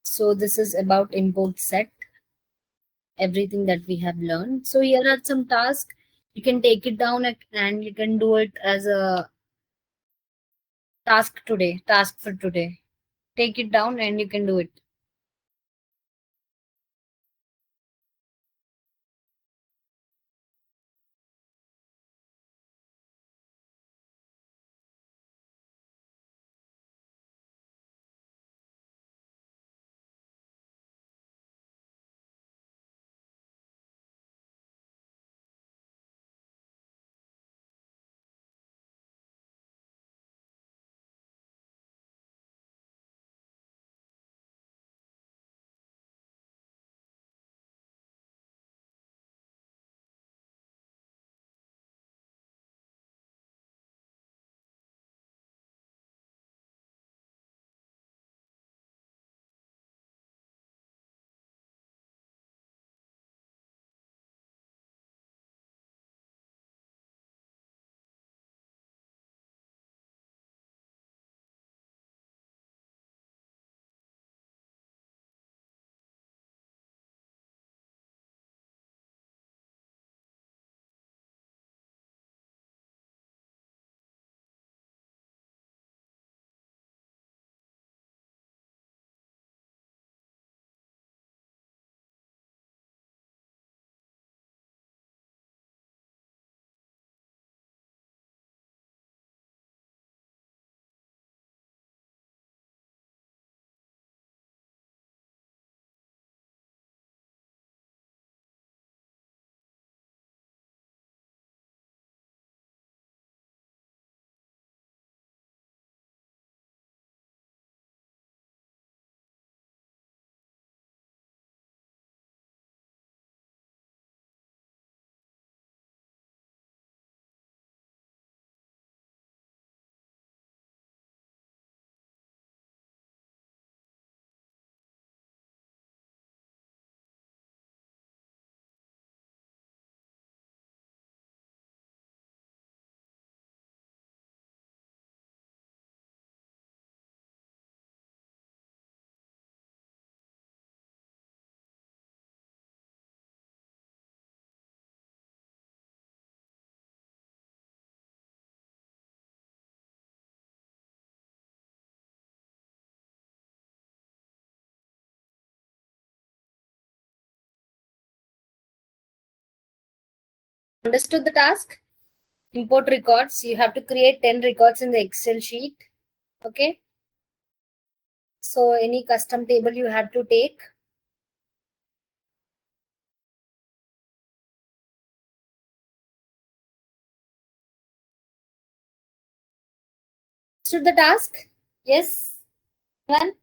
So this is about import set, everything that we have learned. So here are some tasks. You can take it down and you can do it as a task for today. Take it down and you can do it. Understood the task? Import records. You have to create 10 records in the Excel sheet. Okay. So any custom table you have to take. Understood the task? Yes. One.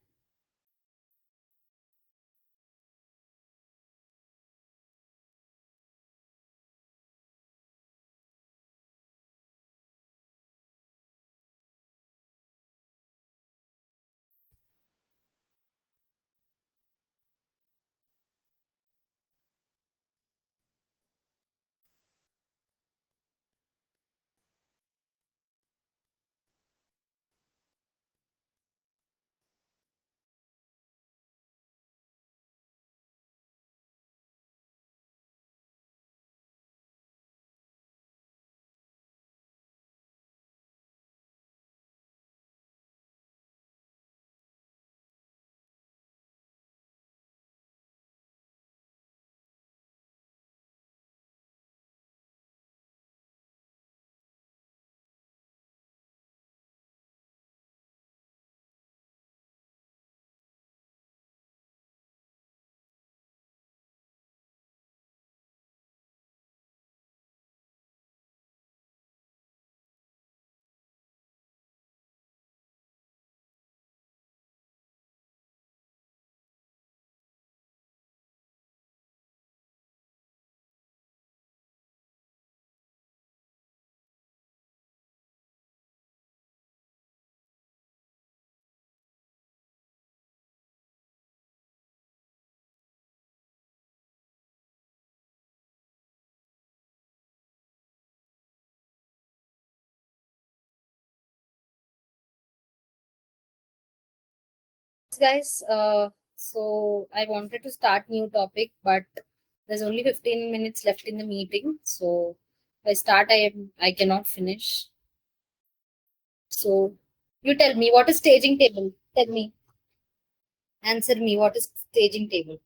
Guys, so I wanted to start new topic, but there's only 15 minutes left in the meeting. So if I start, I cannot finish. So you tell me, what is staging table? Tell me, answer me, what is staging table?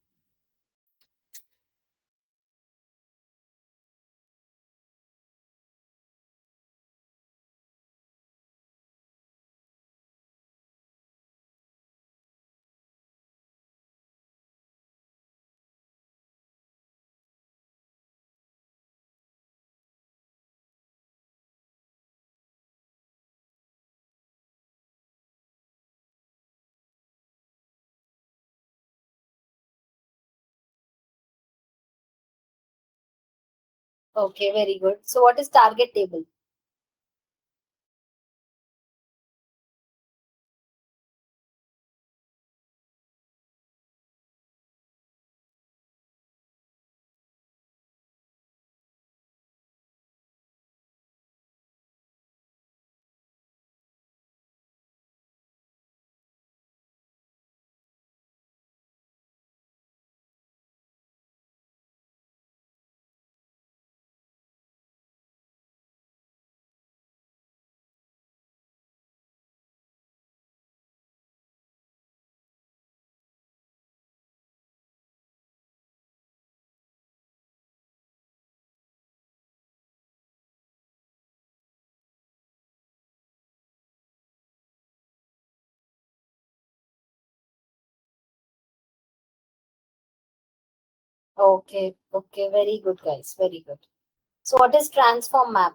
Okay, very good. So what is target table? Okay, okay, very good, guys, very good. So what is transform map?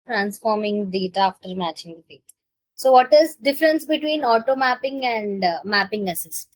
Transforming data after matching the field. So what is difference between auto mapping and mapping assist?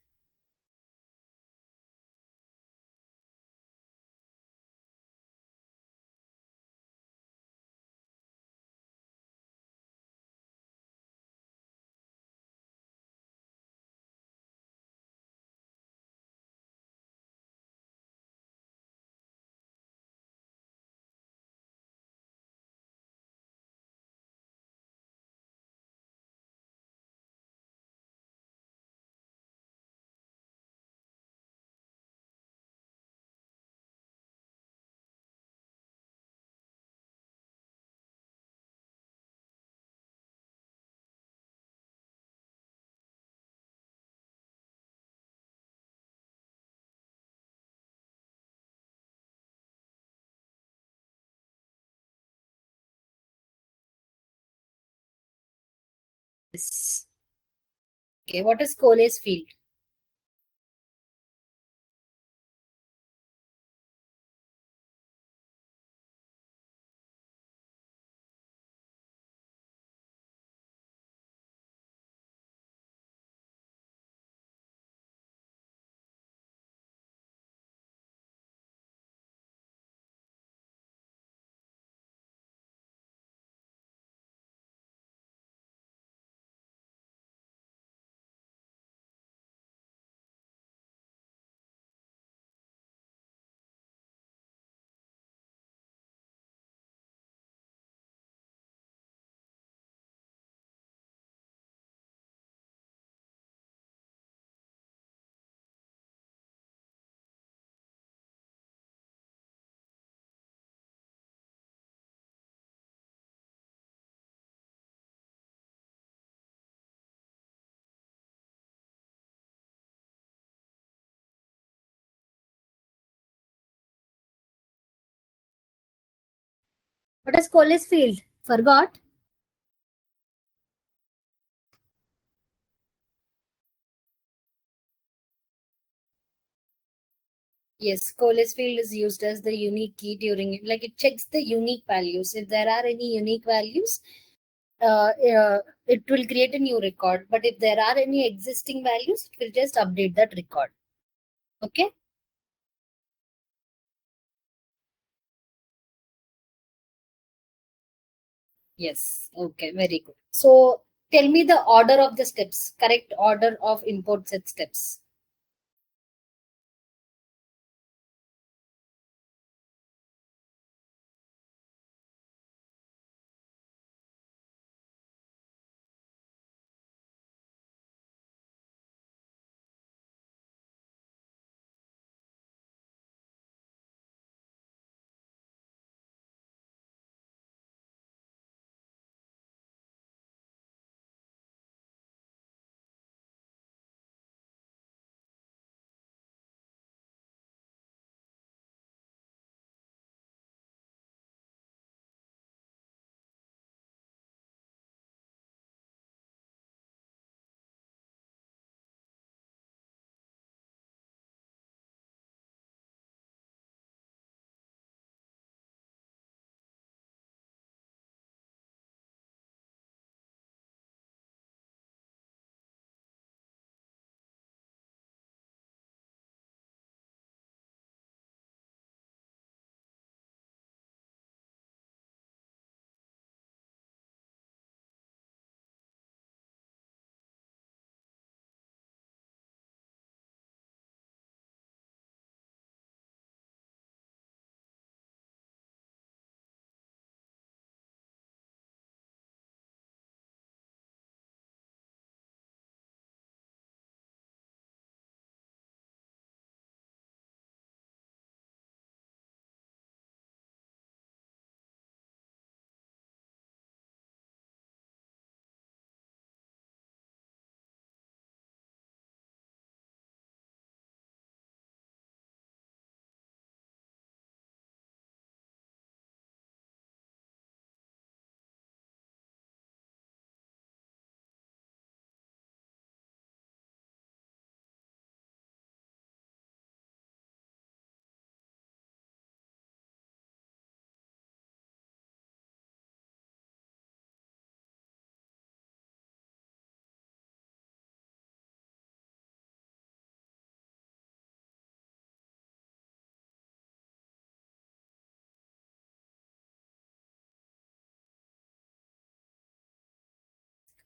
Yes. Okay, what is Cole's field? What is Cole's field? Forgot. Yes, coalesce field is used as the unique key during, like it checks the unique values. If there are any unique values, it will create a new record. But if there are any existing values, it will just update that record. Okay. Yes. Okay. Very good. So tell me the order of the steps, correct order of import set steps.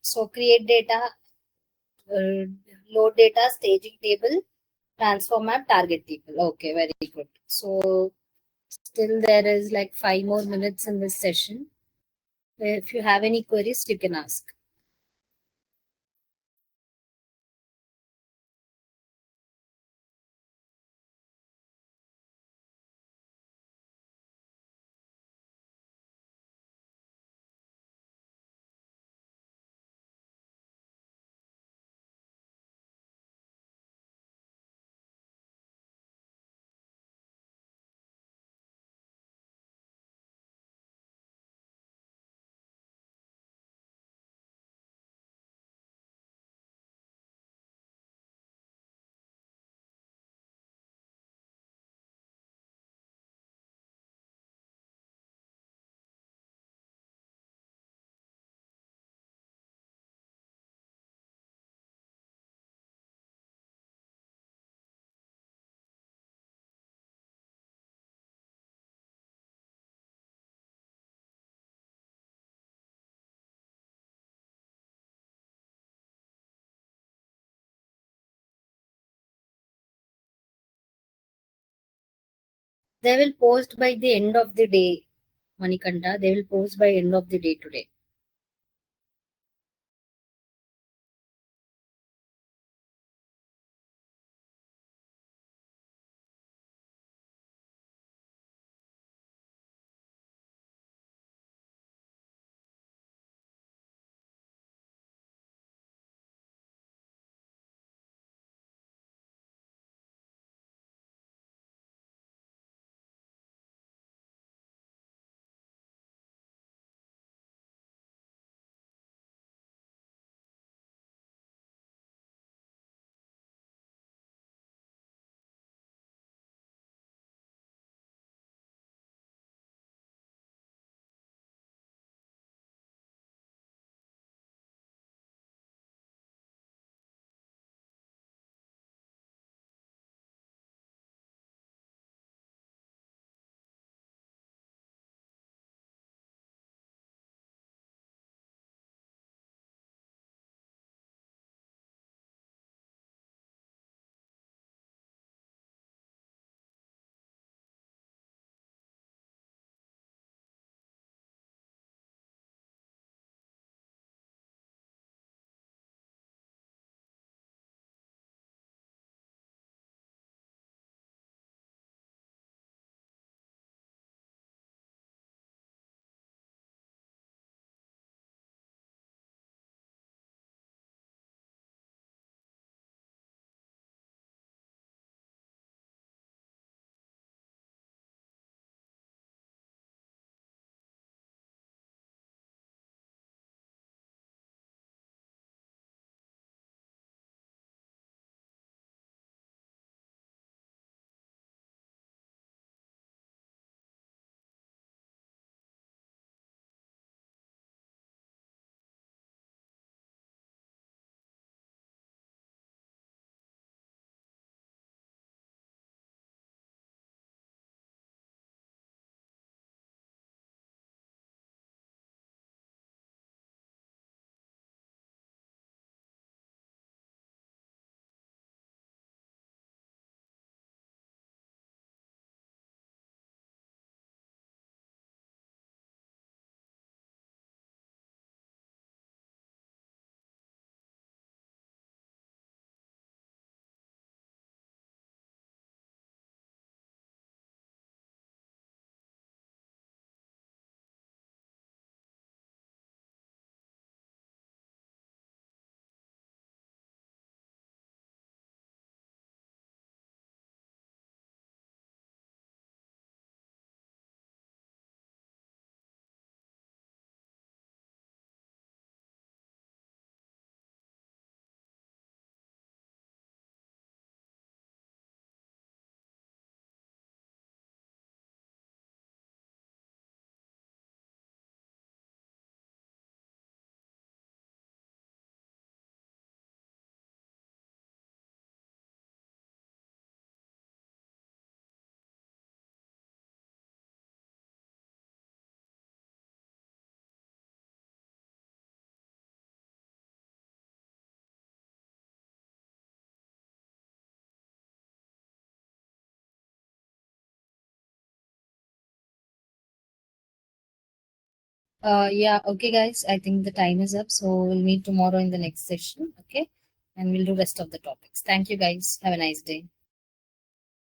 So create data, uh, load data, staging table, transform map, target table. Okay, very good. So still there is like 5 more minutes in this session. If you have any queries, you can ask. They will post by the end of the day, Manikanta. They will post by end of the day today. Yeah, okay, guys. I think the time is up, so we'll meet tomorrow in the next session. Okay, and we'll do rest of the topics. Thank you, guys. Have a nice day.